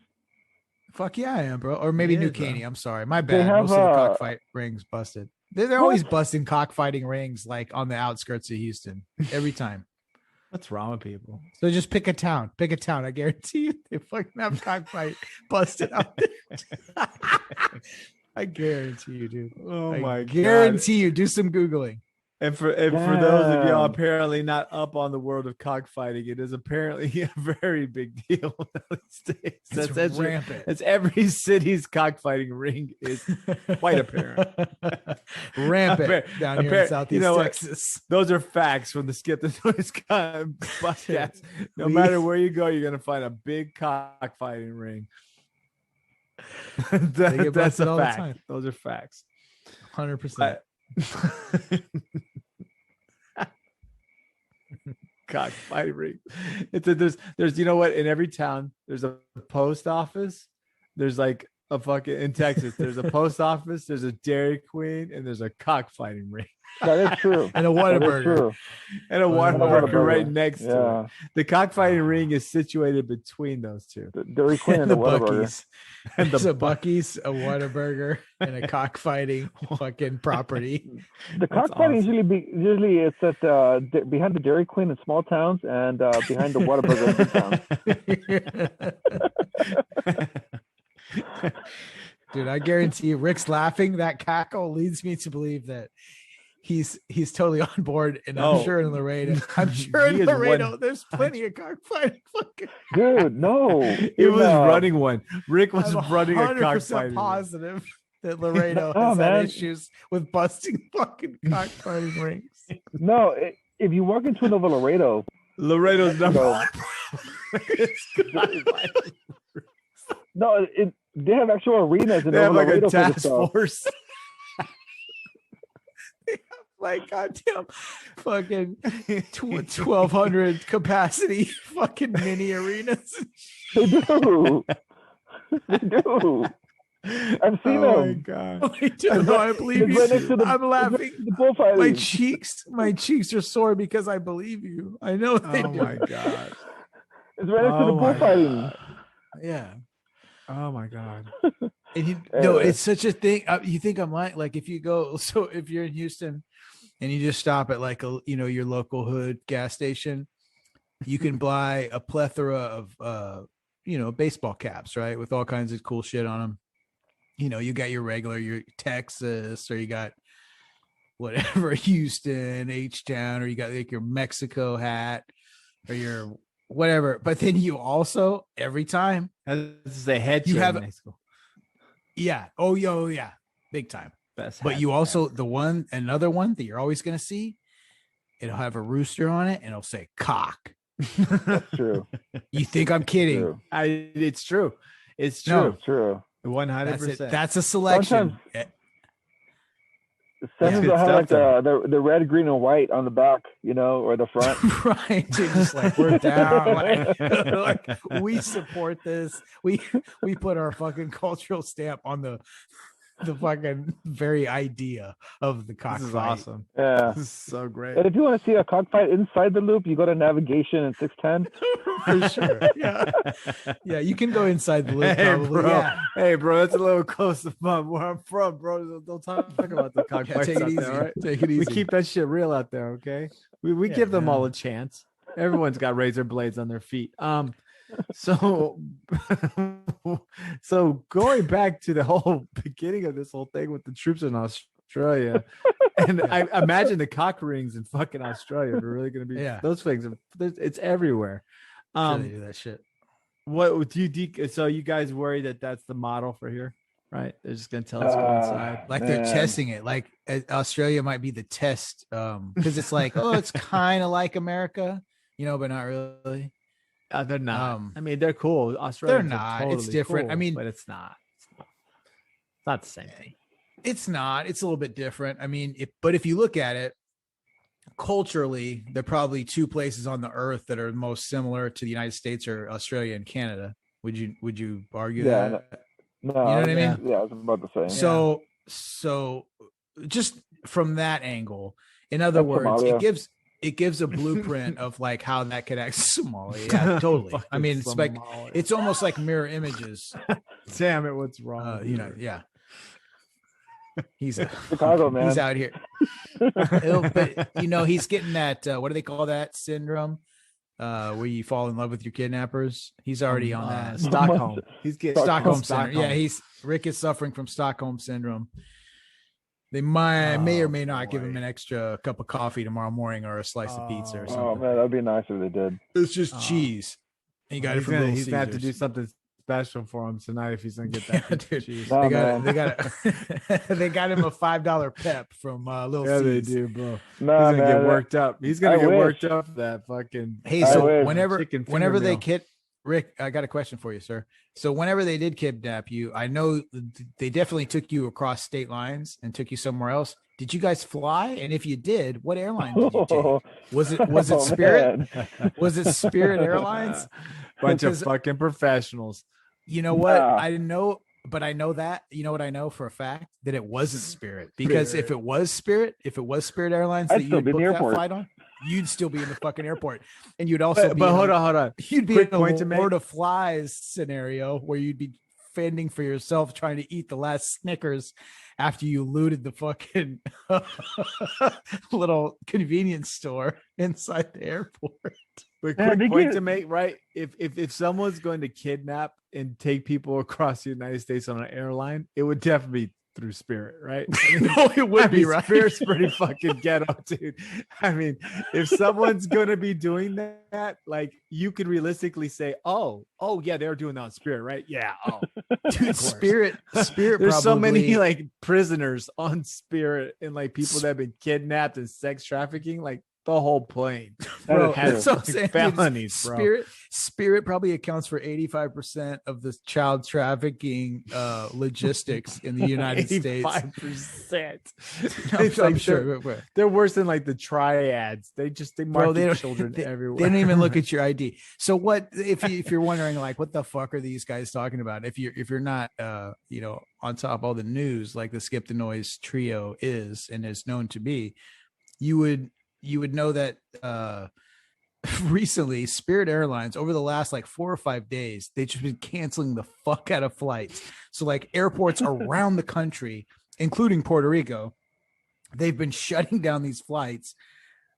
Fuck yeah, I am, bro. Or maybe New Caney. I'm sorry, my bad. Most of the cockfight rings busted. They're always busting cockfighting rings like on the outskirts of Houston every time. What's wrong with people? So just pick a town. I guarantee you they fucking have cockfight busted out there. I guarantee you, dude. Oh my God. Guarantee you. Do some Googling. And for those of y'all apparently not up on the world of cockfighting, it is apparently a very big deal these days. That's rampant. It's every city's cockfighting ring is quite apparent. Rampant down here in Southeast Texas. Those are facts from the Skip the Noise podcast. No matter where you go, you're gonna find a big cockfighting ring. That's a fact. Those are facts. 100%. Cockfighting ring. There's in every town there's a post office. There's like in Texas. There's a post office, there's a Dairy Queen, and there's a cockfighting ring. That is true. And a Whataburger. And a Whataburger right next to it. The cockfighting ring is situated between those two. The Dairy Queen and the Whataburger. And there's a Buc-ee's, a Whataburger, and a cockfighting fucking property. The cockfighting usually it's at behind the Dairy Queen in small towns and behind the Whataburger in big towns. Dude, I guarantee you, Rick's laughing. That cackle leads me to believe that he's totally on board, and I'm sure in Laredo. There's plenty of cockfighting. Dude, no, he was running one. Rick was running a cockfighting. Positive that Laredo has had issues with busting fucking cockfighting rings. No, if you walk into another Laredo's number. No, they have actual arenas in Laredo. They have like a task force. Like goddamn fucking 1,200 capacity fucking mini arenas. They do. They do. I've seen them. Oh my god! I believe you. I'm laughing. My cheeks are sore because I believe you. I know they do. Oh my god! It's right next to the bullfighting. Yeah. Oh my god! And it's such a thing. You think I'm lying? Like if you go, so if you're in Houston and you just stop at like your local hood gas station, you can buy a plethora of baseball caps, right, with all kinds of cool shit on them. You got your Texas, or you got whatever Houston, H-Town, or you got like your Mexico hat, or your whatever. But then you also every time this is a head you have Mexico. Yeah. Oh yeah. Big time. Best but you also another one that you're always gonna see, it'll have a rooster on it and it'll say cock. That's true. You think I'm kidding? It's true. It's true. No, it's true. 100%. That's a selection. Sometimes they'll have like the red, green, and white on the back, or the front. Right. Just like we're down. Like we support this. We put our fucking cultural stamp on the fucking very idea of the cockfight. This is awesome. Yeah. This is so great. And if you want to see a cockfight inside the loop, you go to navigation in 610. For sure. Yeah. Yeah, you can go inside the loop. Hey, bro. Yeah. Hey, bro, that's a little close to where I'm from, bro. Don't talk about the cockfights take it easy. there, right? Take it easy. We keep that shit real out there, okay? We give them all a chance. Everyone's got razor blades on their feet. So going back to the whole beginning of this whole thing with the troops in Australia, and I imagine the cock rings in fucking Australia are really going to be those things. It's everywhere. Sure they do that shit. What do you? So you guys worry that that's the model for here, right? They're just going to tell us go inside, like they're testing it. Like Australia might be the test, because it's like, it's kind of like America, but not really. They're not. I mean, they're cool. Australia. They're not. Totally it's different. Cool, I mean, but it's not. It's not the same thing. It's not. It's a little bit different. I mean, but if you look at it culturally, there are probably two places on the earth that are most similar to the United States, or Australia and Canada. Would you argue that? No, you know what I mean? Yeah, it's about the same. So just from that angle, in other words, Somalia. It gives a blueprint of like how that could act. Somalia, yeah, totally. I mean, it's like it's almost like mirror images. Damn it, what's wrong? Yeah. He's Chicago, man. He's out here. But he's getting that. What do they call that syndrome? Where you fall in love with your kidnappers. He's already on that. Stockholm. He's getting Stockholm syndrome. Yeah, Rick is suffering from Stockholm syndrome. They may or may not give him an extra cup of coffee tomorrow morning, or a slice of pizza or something. Oh man, that'd be nice if they did. It's just cheese. And you got it from Little Caesars. He's gonna have to do something special for him tonight if he's gonna get that. Dude. Cheese. No, they got him a $5 pep from Little Caesars. Yeah, they do, bro. He's gonna get worked up. He's gonna get worked up for that fucking. Hey, so whenever they Rick, I got a question for you, sir. So whenever they did kidnap you, I know they definitely took you across state lines and took you somewhere else. Did you guys fly? And if you did, what airline did you take? Was it Spirit? Was it Spirit Airlines? Bunch of fucking professionals. You know what? I know But I know that, you know what I know for a fact? That it wasn't Spirit. Because if it was Spirit Airlines that you booked that flight on, you'd still be in the fucking airport. And you'd also but hold on. You'd be in a Lord of Flies scenario where you'd be fending for yourself, trying to eat the last Snickers after you looted the fucking little convenience store inside the airport. But quick point to make, right? If someone's going to kidnap and take people across the United States on an airline, it would definitely be through Spirit, right? I mean, no, it would be, right? Spirit's pretty fucking ghetto, dude. I mean, if someone's gonna be doing that, like, you could realistically say, oh yeah, they're doing that on Spirit, right? Yeah. Oh, dude, Spirit. There's probably so many like prisoners on Spirit and like people that have been kidnapped and sex trafficking, like the whole plane. Bro, has like felonies, bro. Spirit probably accounts for 85% of the child trafficking logistics in the United States. 85%. I'm sure they're worse than like the triads. They market children everywhere. They don't even look at your ID. So what if you're wondering like what the fuck are these guys talking about? If you're not on top of all the news like the Skip the Noise trio is and is known to be, you would know that recently Spirit Airlines over the last like 4 or 5 days, they've just been canceling the fuck out of flights. So like airports around the country, including Puerto Rico, they've been shutting down these flights.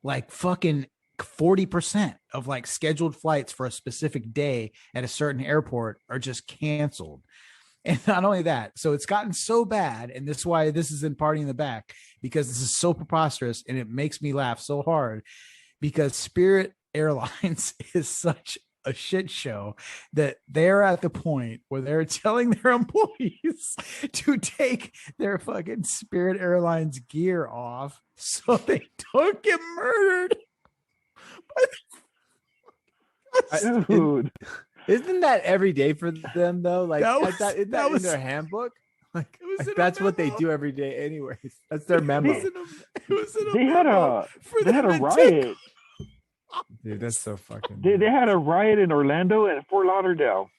Like fucking 40% of like scheduled flights for a specific day at a certain airport are just canceled. And not only that, so it's gotten so bad, and this is why this is in Party in the Back, because this is so preposterous and it makes me laugh so hard, because Spirit Airlines is such a shit show that they're at the point where they're telling their employees to take their fucking Spirit Airlines gear off so they don't get murdered. Dude. Isn't that every day for them though? Like isn't that in their handbook? Like that's what they do every day anyways. That's their memo. They had a riot. Dude, that's so fucking they had a riot in Orlando and Fort Lauderdale.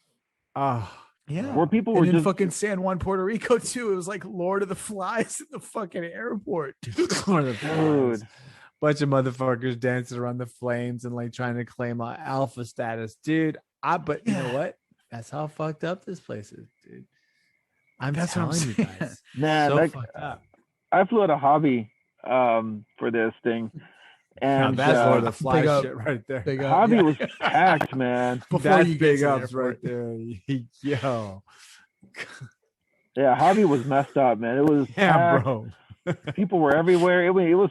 Oh, yeah. Where people were just fucking San Juan, Puerto Rico too. It was like Lord of the Flies at the fucking airport. Lord of the Flies. Bunch of motherfuckers dancing around the flames and like trying to claim alpha status, dude. But you know what? That's how fucked up this place is, dude. That's telling you guys. Man, so fucked up. I flew at a hobby for this thing. And that's Lord of the Flies shit right there. Hobby was packed, man. That's big ups right there. Yo. Yeah, Hobby was messed up, man. It was packed. Bro. People were everywhere. There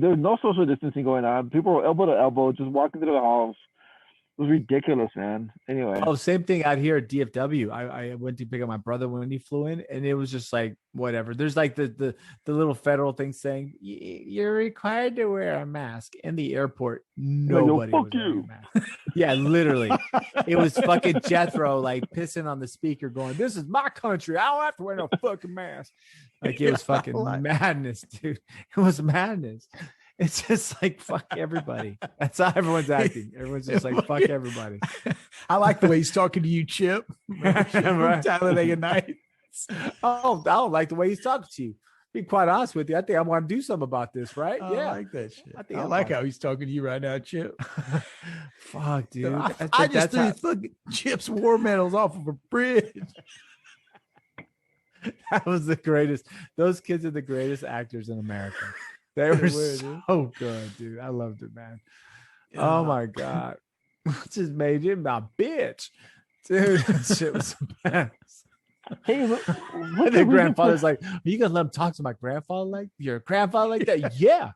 was no social distancing going on. People were elbow to elbow, just walking through the halls. It was ridiculous, man. Anyway. Oh, same thing out here at DFW. I went to pick up my brother when he flew in, and it was just like whatever. There's like the little federal thing saying you're required to wear a mask in the airport. Nobody was wearing a mask. Yeah, literally. It was fucking Jethro like pissing on the speaker, going, "This is my country. I don't have to wear no fucking mask." Like it was fucking madness, dude. It was madness. It's just like fuck everybody. That's how everyone's acting. Everyone's just like fuck everybody. I like the way he's talking to you, Chip. Right. Talladega Nights. Oh, I don't like the way he's talking to you. Be quite honest with you. I think I want to do something about this, right? Yeah, I like that shit. I like how he's talking to you right now, Chip. Fuck, dude. I just threw fucking Chip's war medals off of a bridge. That was the greatest. Those kids are the greatest actors in America. They were so good, dude. I loved it, man. Yeah. Oh my god, just made him my bitch, dude. That shit was a mess. Hey, what their grandfather's like? Are you gonna let him talk to my grandfather like your grandfather like that? Yeah,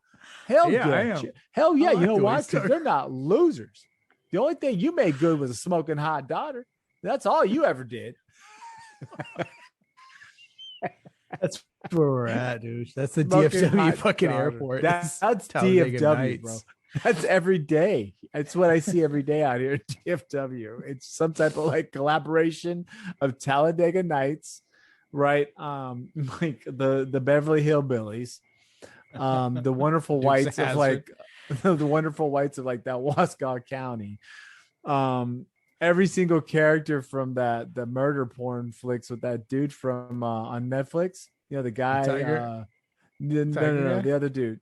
hell yeah, I am. Hell yeah. You know why? Because they're not losers. The only thing you made good was a smoking hot daughter. That's all you ever did. That's where we're at, dude. That's the DFW fucking airport. That's DFW, bro. That's every day. That's what I see every day out here at DFW. It's some type of like collaboration of Talladega Nights, right? Like the Beverly Hillbillies, the wonderful whites of like the wonderful whites of like that Wasco County, every single character from the murder porn flicks with that dude from on Netflix. You know, the guy. No, the other dude.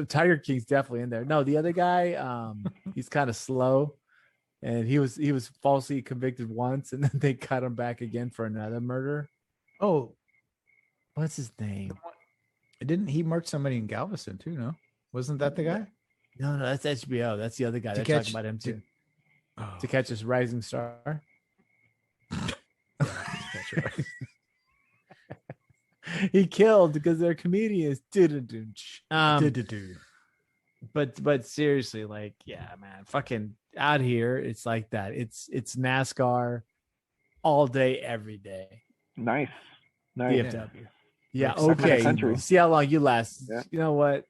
Tiger King's definitely in there. No, the other guy. He's kind of slow, and he was falsely convicted once, and then they cut him back again for another murder. Oh, what's his name? Didn't he murder somebody in Galveston too? No, wasn't that the guy? No, that's HBO. That's the other guy. They're talking about him too. To catch his rising star. He killed because they're comedians. But seriously, like, yeah, man, fucking out here, it's like that. It's NASCAR all day, every day. Nice. DFW. Yeah, okay. See how long you last. Yeah. You know what?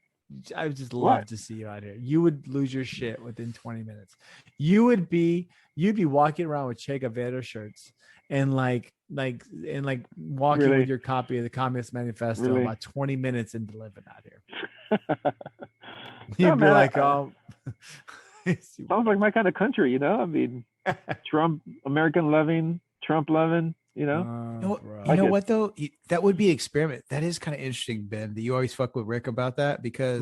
I would just love to see you out here. You would lose your shit within 20 minutes. You'd be walking around with Che Guevara shirts and walking with your copy of the Communist Manifesto about 20 minutes into living out here. You'd be like, oh, sounds like my kind of country, you know? I mean, Trump, American loving, Trump loving. You know, what though? That would be experiment. That is kind of interesting, Ben. That you always fuck with Rick about that because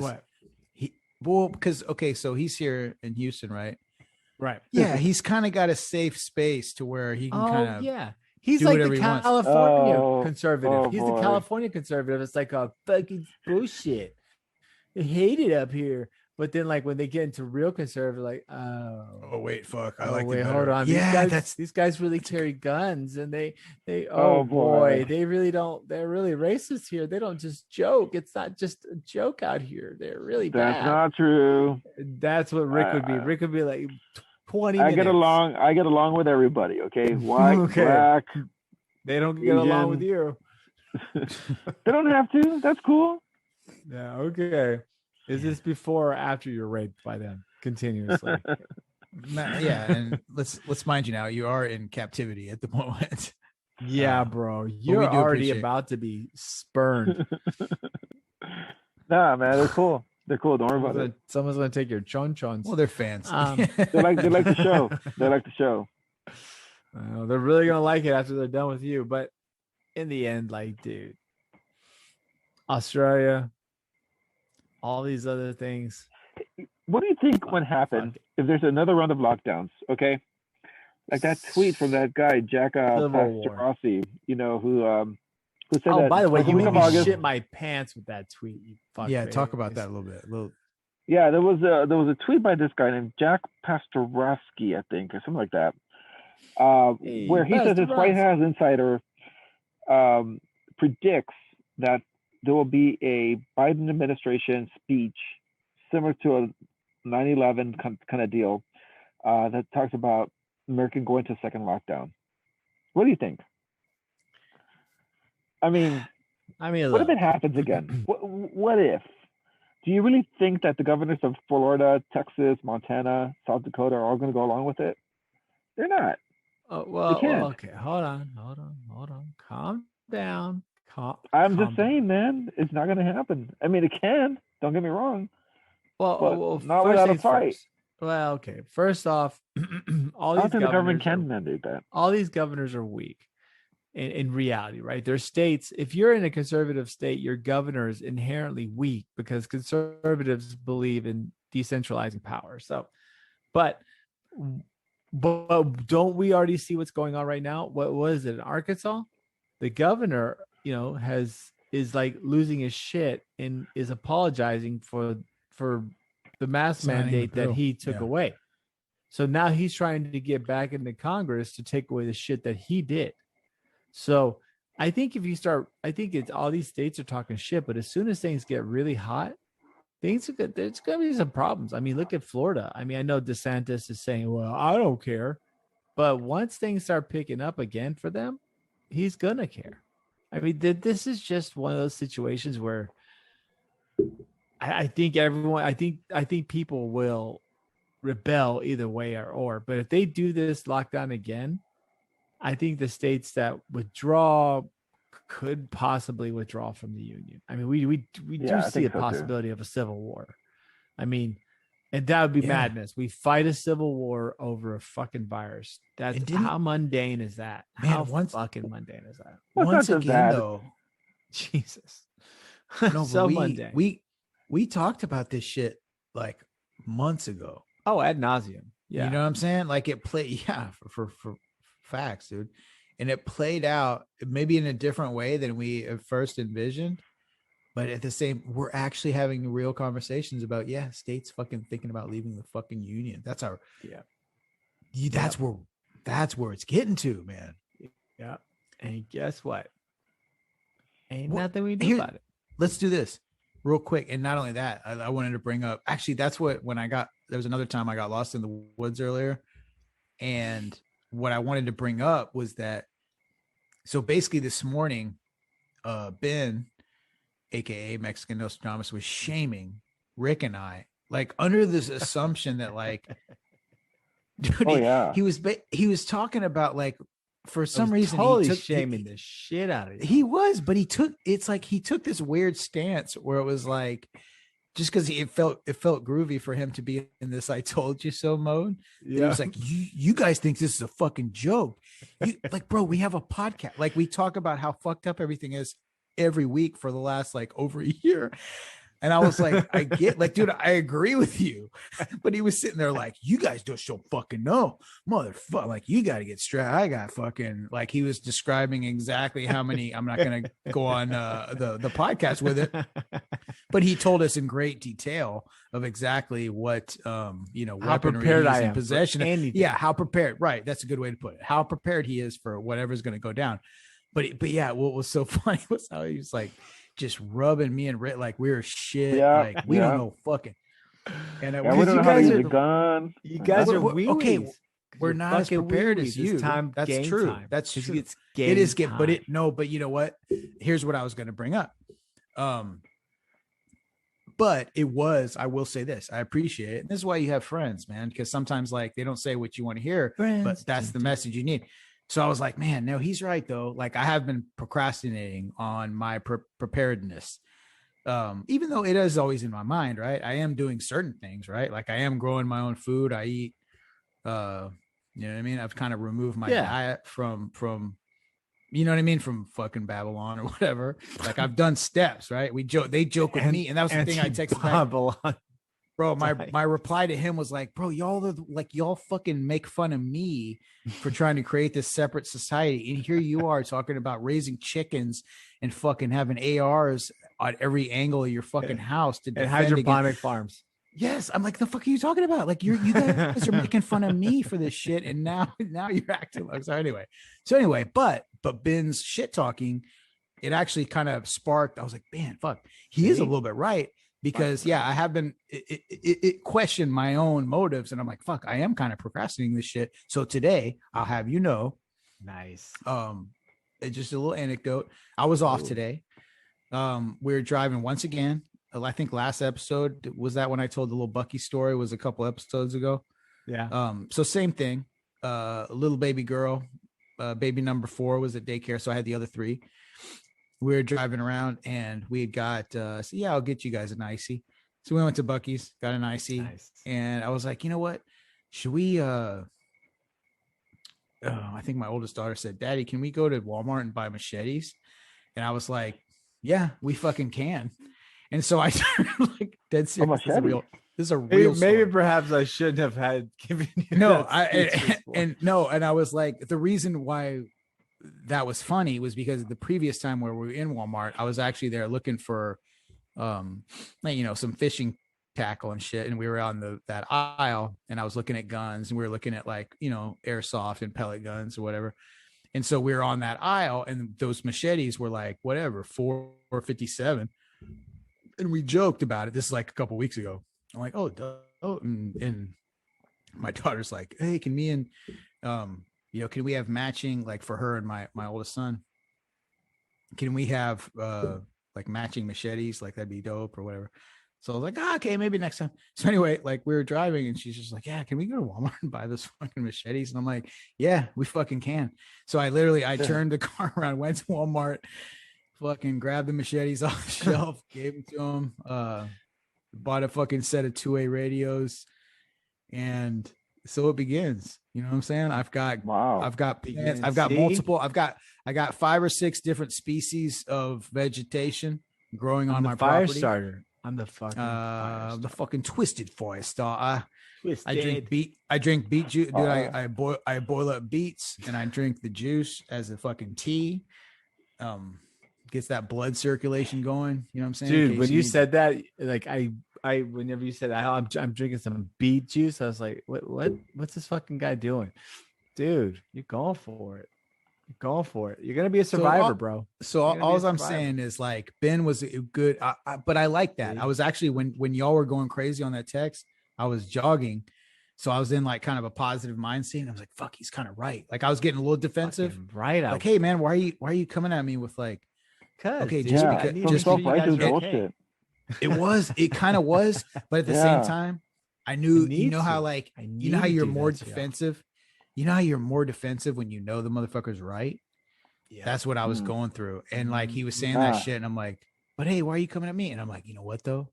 so he's here in Houston, right? Right. Yeah, he's kind of got a safe space to where he can kind of He's like the California conservative. He's the California conservative. It's like a fucking bullshit. I hate it up here. But then, like, when they get into real conservative, like, wait, fuck, hold on, these guys really carry guns, and they they're really racist here. They don't just joke. It's not just a joke out here. They're really bad. That's not true. That's what Rick would be. Rick would be like 20 minutes. I get along with everybody. Okay, white, black. They don't get along with you. They don't have to. That's cool. Yeah. Okay. Is this before or after you're raped by them continuously? Yeah, and let's mind you now, you are in captivity at the moment. Yeah, bro, you're already about to be spurned. Nah, man, they're cool. They're cool. Don't worry about it. Someone's gonna take your chon-chons. Well, they're fans. They like the show. They like the show. They're really gonna like it after they're done with you. But in the end, like, dude, Australia. All these other things. What do you think would happen if there's another round of lockdowns? Okay, like that tweet from that guy Jack Pastorossi, you know, who said that. Oh, by the way, you made me shit my pants with that tweet. You talk about that a little bit. Yeah, there was a tweet by this guy named Jack Pastorossi, I think, or something like that, where he says this White House insider predicts that there will be a Biden administration speech similar to a 9/11 kind of deal that talks about America going to second lockdown. What do you think? I mean, what if it happens again? What if? Do you really think that the governors of Florida, Texas, Montana, South Dakota are all going to go along with it? They're not. Oh, well, okay. Hold on. Calm down. I'm just saying, man, it's not going to happen. I mean, it can. Don't get me wrong. Well, not without a fight. Well, okay. First off, all these the government can mandate that. All these governors are weak in reality, right? There's states. If you're in a conservative state, your governor is inherently weak because conservatives believe in decentralizing power. So, but don't we already see what's going on right now? What was it in Arkansas? The governor, is like losing his shit and is apologizing for the mask mandate that he took away. So now he's trying to get back into Congress to take away the shit that he did. So I think it's all these states are talking shit, but as soon as things get really hot, there's going to be some problems. I mean, look at Florida. I mean, I know DeSantis is saying, well, I don't care. But once things start picking up again for them, he's going to care. I mean, this is just one of those situations where I think people will rebel either way or. But if they do this lockdown again, I think the states that withdraw could possibly withdraw from the union. I mean, we do see a possibility of a civil war. I mean, And that would be madness. We fight a civil war over a fucking virus. That's how mundane is that? Man, how fucking mundane is that? Once again, though, Jesus, no, so mundane. We talked about this shit like months ago. Oh, ad nauseum. Yeah, you know what I'm saying? Like it played. Yeah, for facts, dude. And it played out maybe in a different way than we at first envisioned. But at the same, we're actually having real conversations about, states fucking thinking about leaving the fucking union. That's our, that's where it's getting to, man. Yeah. And guess what? Ain't nothing we do about it. Let's do this real quick. And not only that, I wanted to bring up, actually, that's when there was another time I got lost in the woods earlier. And what I wanted to bring up was that, so basically this morning, Ben, AKA Mexican Nostradamus, was shaming Rick and I, like under this assumption that like, dude, he was talking about like, for some reason, totally he took shaming the shit out of you. He was, but he took this weird stance where it was like, just because it felt groovy for him to be in this "I told you so" mode. Yeah. He was like, you guys think this is a fucking joke? Like, bro, we have a podcast. Like, we talk about how fucked up everything is every week for the last like over a year. And I was like, I get, like, dude, I agree with you. But he was sitting there like, you guys just don't fucking know, motherfucker. Like, you got to get strapped. I got fucking, like, he was describing exactly how many. I'm not going to go on the podcast with it, but he told us in great detail of exactly what weaponry he's in possession of. Yeah, how prepared. Right, that's a good way to put it. How prepared he is for whatever's going to go down. But yeah, what was so funny was how he was like, just rubbing me and Rick like we were shit. Like we don't know fucking. And we don't know how to use a gun. You guys are okay. We're not as prepared as you. That's true. Time. That's true. It is game. But you know what? Here's what I was going to bring up. But it was, I will say this, I appreciate it. And this is why you have friends, man, because sometimes like they don't say what you want to hear, but that's the message you need. So I was like, man, no, he's right though. Like I have been procrastinating on my preparedness. Even though it is always in my mind, right? I am doing certain things, right? Like I am growing my own food. I eat, you know what I mean? I've kind of removed my diet from, you know what I mean? From fucking Babylon or whatever. Like I've done steps, right? They joke with me. And that was the thing I texted back. Bro, my reply to him was like, bro, y'all fucking make fun of me for trying to create this separate society. And here you are talking about raising chickens and fucking having ARs at every angle of your fucking house to defend hydroponic farms. Yes. I'm like, the fuck are you talking about? Like you guys are making fun of me for this shit. And now you're acting like, so anyway, but Ben's shit talking, it actually kind of sparked. I was like, man, fuck, he is a little bit right. Because I have been it questioned my own motives, and I'm like, fuck, I am kind of procrastinating this shit. So today I'll have you know, nice. Just a little anecdote. I was off today. We were driving once again. I think last episode was that when I told the little Bucky story was a couple episodes ago. Yeah. So same thing. A little baby girl, baby number 4 was at daycare, so I had the other 3. We were driving around and we had got, I'll get you guys an icy. So we went to Bucky's, got an icy. Nice. And I was like, you know what? Should we, I think my oldest daughter said, Daddy, can we go to Walmart and buy machetes? And I was like, yeah, we fucking can. And so I turned like dead serious. This is a real maybe perhaps I shouldn't have had given you and I was like, the reason why that was funny was because the previous time where we were in Walmart, I was actually there looking for, some fishing tackle and shit. And we were on that aisle and I was looking at guns and we were looking at like, airsoft and pellet guns or whatever. And so we were on that aisle and those machetes were like, whatever, $4.57. And we joked about it. This is like a couple weeks ago. I'm like, and my daughter's like, hey, can me and, can we have matching, like for her and my oldest son, can we have like matching machetes? Like that'd be dope or whatever. So I was like, okay, maybe next time. So anyway, like we were driving and she's just like, yeah, can we go to Walmart and buy this fucking machetes? And I'm like, yeah, we fucking can. So I turned the car around, went to Walmart, fucking grabbed the machetes off the shelf, gave them to him. bought a fucking set of 2A radios, and so it begins. You know what I'm saying? I've got multiple. I got 5 or 6 different species of vegetation growing on my fire property. Starter. I'm the fucking twisted fire starter. I drink beet juice, dude. I boil up beets and I drink the juice as a fucking tea. Gets that blood circulation going. You know what I'm saying? Dude, when you said that, like whenever you said I'm drinking some beet juice, I was like, what's this fucking guy doing? Dude, you're going for it. You're gonna be a survivor, bro. So all I'm saying is, like, Ben was good, but I like that. I was actually, when y'all were going crazy on that text, I was jogging, so I was in like kind of a positive mind state. I was like, "Fuck, he's kind of right." Like I was getting a little defensive, right? Like, hey man, why are you coming at me with like, okay, just bullshit. It kind of was, but at the same time, I knew, you know how you're more defensive. You know how you're more defensive when you know the motherfucker's right? Yeah. That's what I was going through. And like he was saying that shit, and I'm like, but hey, why are you coming at me? And I'm like, you know what though?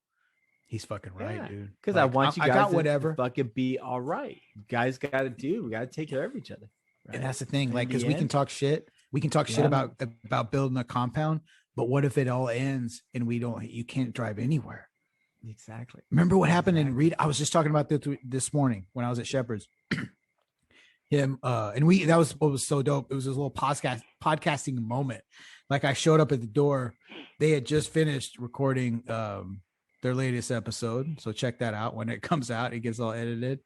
He's fucking right, dude. Because like, I want you guys to fucking be all right. You guys we got to take care of each other. Right? And that's the thing, like, because we can talk shit. We can talk shit about building a compound, but what if it all ends and you can't drive anywhere? Exactly. Remember what happened in Reed? I was just talking about this morning when I was at Shepherd's. That was what was so dope. It was this little podcasting moment. Like I showed up at the door. They had just finished recording their latest episode. So check that out. When it comes out, it gets all edited.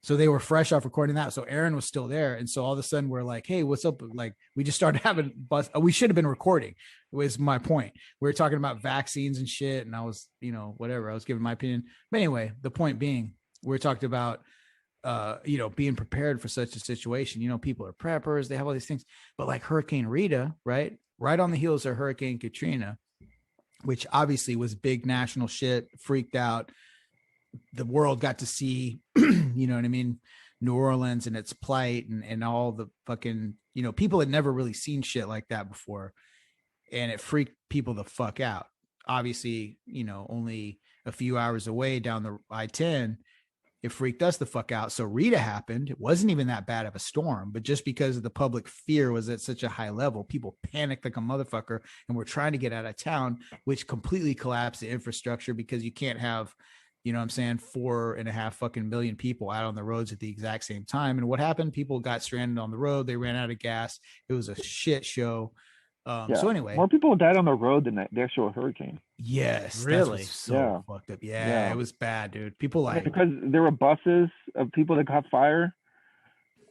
So they were fresh off recording that. So Aaron was still there. And so all of a sudden we're like, hey, what's up? Like we just started having we should have been recording, was my point. We were talking about vaccines and shit. And I was, whatever, I was giving my opinion. But anyway, the point being, we talked about being prepared for such a situation. People are preppers, they have all these things, but like Hurricane Rita, right on the heels of Hurricane Katrina, which obviously was big national shit, freaked out. The world got to see, you know what I mean, New Orleans and its plight, and all the fucking, people had never really seen shit like that before, and it freaked people the fuck out. Obviously, only a few hours away down the I-10, it freaked us the fuck out. So Rita happened. It wasn't even that bad of a storm, but just because of the public fear was at such a high level, people panicked like a motherfucker and were trying to get out of town, which completely collapsed the infrastructure, because you can't have, 4.5 fucking million people out on the roads at the exact same time. And what happened? People got stranded on the road. They ran out of gas. It was a shit show. So anyway, more people died on the road than the actual hurricane. Yes, really? So fucked up. Yeah, it was bad, dude. People because there were buses of people that caught fire.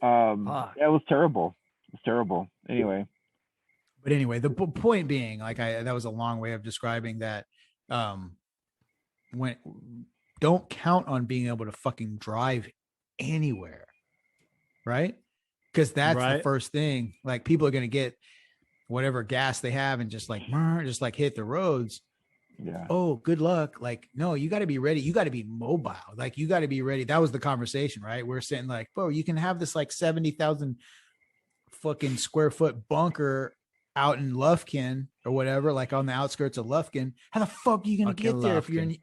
It was terrible. It's terrible. Anyway, the point being, like, that was a long way of describing that. When don't count on being able to fucking drive anywhere, right? Because that's the first thing. Like, people are gonna get whatever gas they have and just hit the roads. Yeah. Oh, good luck. Like, no, you got to be ready. You got to be mobile. Like, you got to be ready. That was the conversation, right? We're saying like, bro, you can have this like 70,000 fucking square foot bunker out in Lufkin or whatever, like on the outskirts of Lufkin. How the fuck are you going to get there if you're in,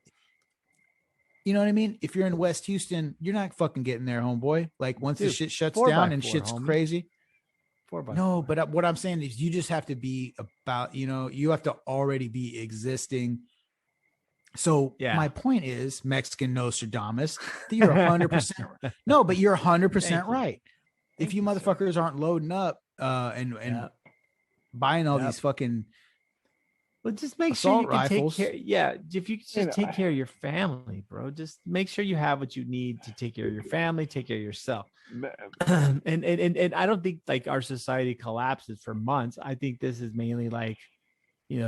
you know what I mean? If you're in West Houston, you're not fucking getting there, homeboy. Like, once the shit shuts down and shit's crazy. No, but what I'm saying is you just have to be about, you have to already be existing. So my point is, Mexican Nostradamus, that you're 100%. No, but you're 100% right. If you motherfuckers aren't loading up and buying all these fucking, well, just make sure you can rifles. Take care. Yeah, if you just take care of your family, bro, just make sure you have what you need to take care of your family, take care of yourself. And I don't think like our society collapses for months. I think this is mainly like,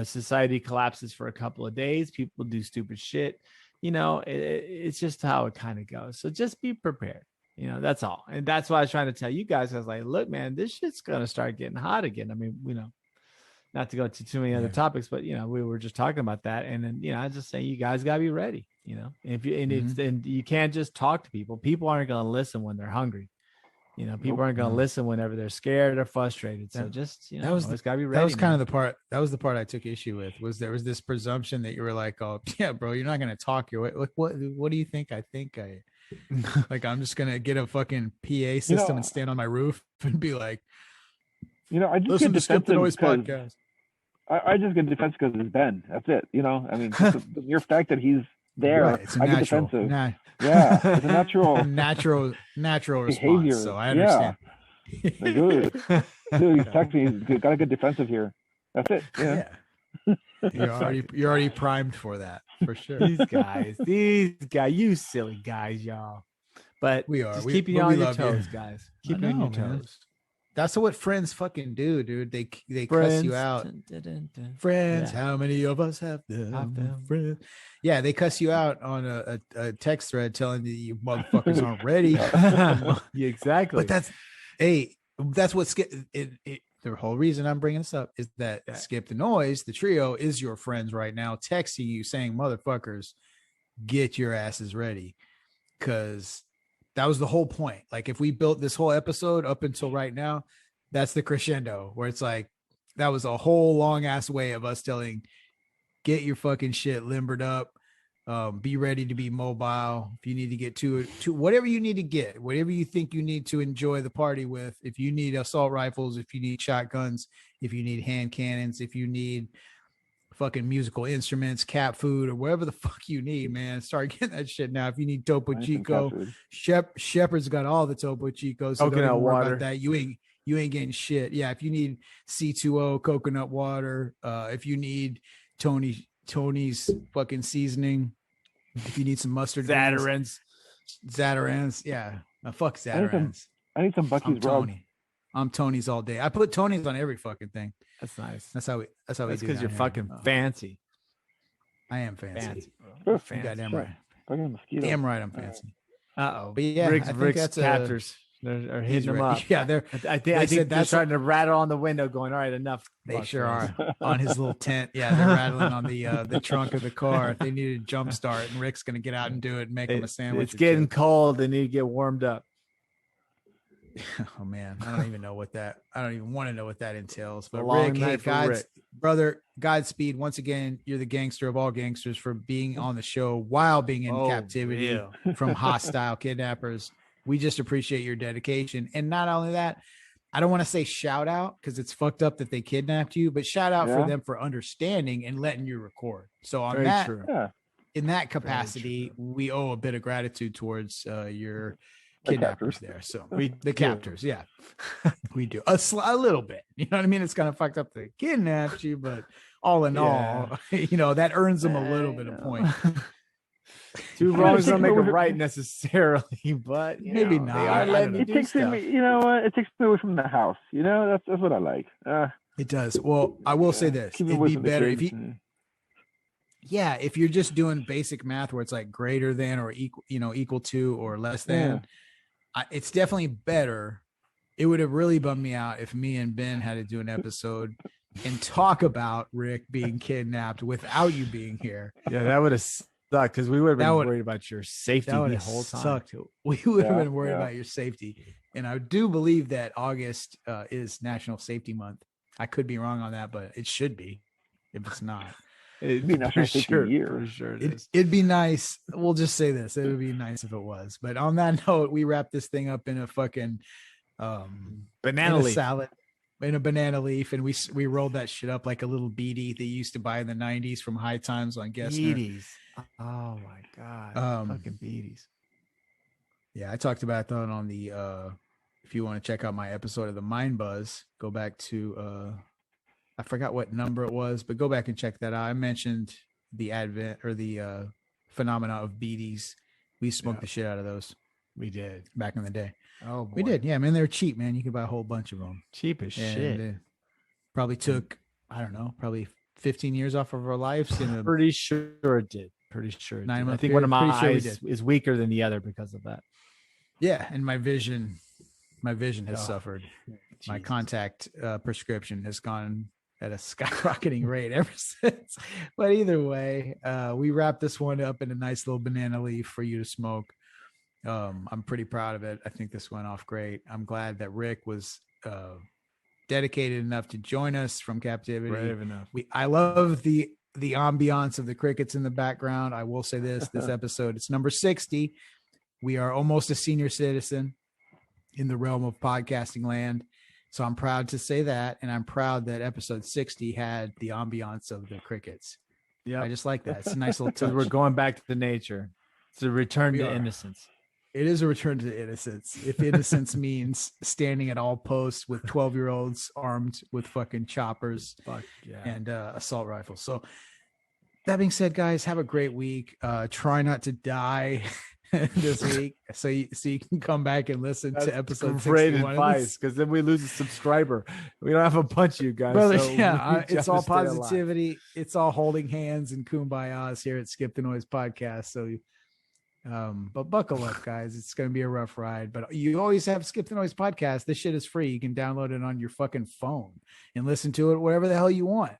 society collapses for a couple of days. People do stupid shit. It's just how it kind of goes. So just be prepared. That's all. And that's why I was trying to tell you guys. I was like, look, man, this shit's gonna start getting hot again. I mean, not to go to too many other topics, but we were just talking about that, and then I just say you guys gotta be ready. If you and you can't just talk to people. People aren't gonna listen when they're hungry. People aren't going to listen whenever they're scared or frustrated. So just, that was got to be ready. That was kind of the part. That was the part I took issue with. Was there was this presumption that you were like, oh yeah, bro, you're not going to talk your way. Like, what do you think? I think like I'm just going to get a fucking PA system and stand on my roof and be like, I just listen to Skip the Noise podcast. I just get defensive because it's Ben. That's it. I mean, the mere fact that he's there, right, it's I get natural, defensive. Yeah, it's a natural behavior. Response, so I understand. Yeah. Like, dude, he's texting. He's got to get defensive here. That's it. Yeah. You're already primed for that, for sure. These guys, you silly guys, y'all. But we are. Just keep you on your toes, guys. Keep you on your toes. Man. That's what friends fucking do, dude. They cuss you out. Dun, dun, dun, dun. Friends, how many of us have them? Friends. Yeah, they cuss you out on a text thread telling you motherfuckers aren't ready. Yeah, exactly. But that's what Skip. The whole reason I'm bringing this up is that Skip the Noise, the trio, is your friends right now, texting you saying, "Motherfuckers, get your asses ready," because that was the whole point. Like, if we built this whole episode up until right now, that's the crescendo where it's like, that was a whole long ass way of us telling, get your fucking shit limbered up. Be ready to be mobile. If you need to get to whatever you need to get, whatever you think you need to enjoy the party with. If you need assault rifles, if you need shotguns, if you need hand cannons, if you need fucking musical instruments, cat food, or whatever the fuck you need, man, start getting that shit now. If you need Topo Chico, Shepard's got all the Topo Chicos. So coconut water. About that. You ain't getting shit. Yeah, if you need C2O, coconut water, if you need Tony's fucking seasonning, if you need some mustard, Zatarans, yeah, fuck Zatarans. I need some Bucky's rub. I'm Tony's all day. I put Tony's on every fucking thing. That's nice. That's how we do. Because you're fucking fancy. I am fancy. Fancy. Goddamn right. Damn right, I'm fancy. But yeah, Rick's captors. They're hitting them up. Yeah, I think they're starting to rattle on the window, going, "All right, enough." They sure are on his little tent. Yeah, they're rattling on the trunk of the car. They need a jump start, and Rick's gonna get out and do it and make them a sandwich. It's getting cold. They need to get warmed up. Oh man, I don't even want to know what that entails. But Rick, hey, brother, Godspeed. Once again, you're the gangster of all gangsters for being on the show while being in captivity from hostile kidnappers. We just appreciate your dedication. And not only that, I don't want to say shout out because it's fucked up that they kidnapped you, but shout out for them for understanding and letting you record. So on in that capacity, we owe a bit of gratitude towards your kidnappers there. So the captors, yeah, we do a little bit. You know what I mean? It's kind of fucked up they kidnapped you, but all in all, that earns them a little bit of point. Two wrongs don't make a right necessarily, but maybe not. They are letting you do stuff. You know what? It takes me away from the house. That's what I like. It does. Well, I will say this: it'd be better if you. Yeah, if you're just doing basic math where it's like greater than or equal to or less than, it's definitely better. It would have really bummed me out if me and Ben had to do an episode and talk about Rick being kidnapped without you being here. Yeah, that would have sucked because we would have been worried about your safety the whole time. Sucked. We would have been worried about your safety. And I do believe that August is National Safety Month. I could be wrong on that, but it should be if it's not. It'd be National Safety Year. For sure it'd be nice. We'll just say this. It would be nice if it was. But on that note, we wrap this thing up in a fucking banana leaf salad. In a banana leaf, and we rolled that shit up like a little beady they used to buy in the 90s from High Times on Guess. Beaties. Oh my god. Fucking beaties. Yeah, I talked about that on the if you want to check out my episode of the Mind Buzz, go back to I forgot what number it was, but go back and check that out. I mentioned the advent or the phenomena of beaties. We smoked the shit out of those. We did back in the day. Oh, boy. We did. Yeah, man, they're cheap, man. You could buy a whole bunch of them. Cheap as shit. Probably took, I don't know, probably 15 years off of our lives. Pretty sure it did. I think one of my eyes is weaker than the other because of that. Yeah, and my vision has suffered. Jesus. My contact prescription has gone at a skyrocketing rate ever since. But either way, we wrap this one up in a nice little banana leaf for you to smoke. I'm pretty proud of it. I think this went off great. I'm glad that Rick was dedicated enough to join us from captivity. Brave enough. I love the ambiance of the crickets in the background. I will say this episode, it's number 60. We are almost a senior citizen in the realm of podcasting land. So I'm proud to say that. And I'm proud that episode 60 had the ambiance of the crickets. Yeah, I just like that. It's a nice little touch. We're going back to nature. It's a return to innocence. It is a return to innocence. If innocence means standing at all posts with 12-year-olds armed with fucking choppers and assault rifles. So that being said, guys, have a great week. Try not to die this week, so you can come back and listen to episode 61. Advice, because then we lose a subscriber. We don't have a bunch of you guys. Brother, so it's all positivity. It's all holding hands and kumbayas here at Skip the Noise Podcast. So but buckle up, guys. It's going to be a rough ride, but you always have Skip the Noise Podcast. This shit is free. You can download it on your fucking phone and listen to it whatever the hell you want.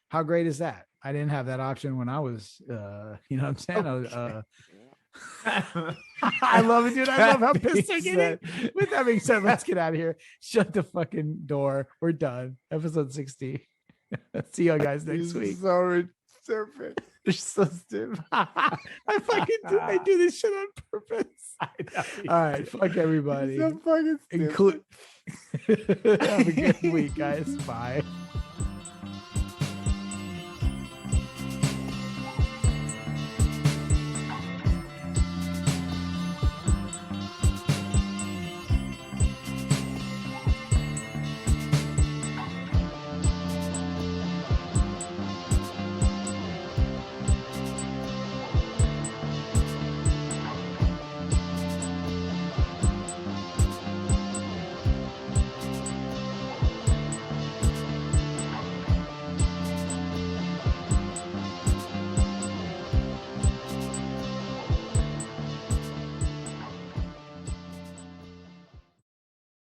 How great is that? I didn't have that option when I was, you know what I'm saying? Okay. I love it, dude. I love how pissed I get. With that being said, let's get out of here. Shut the fucking door. We're done. Episode 60. See you guys next week. So stupid. You're so stupid. I do this shit on purpose. All right, fuck everybody. So fucking stupid. Have a good week, guys. Bye.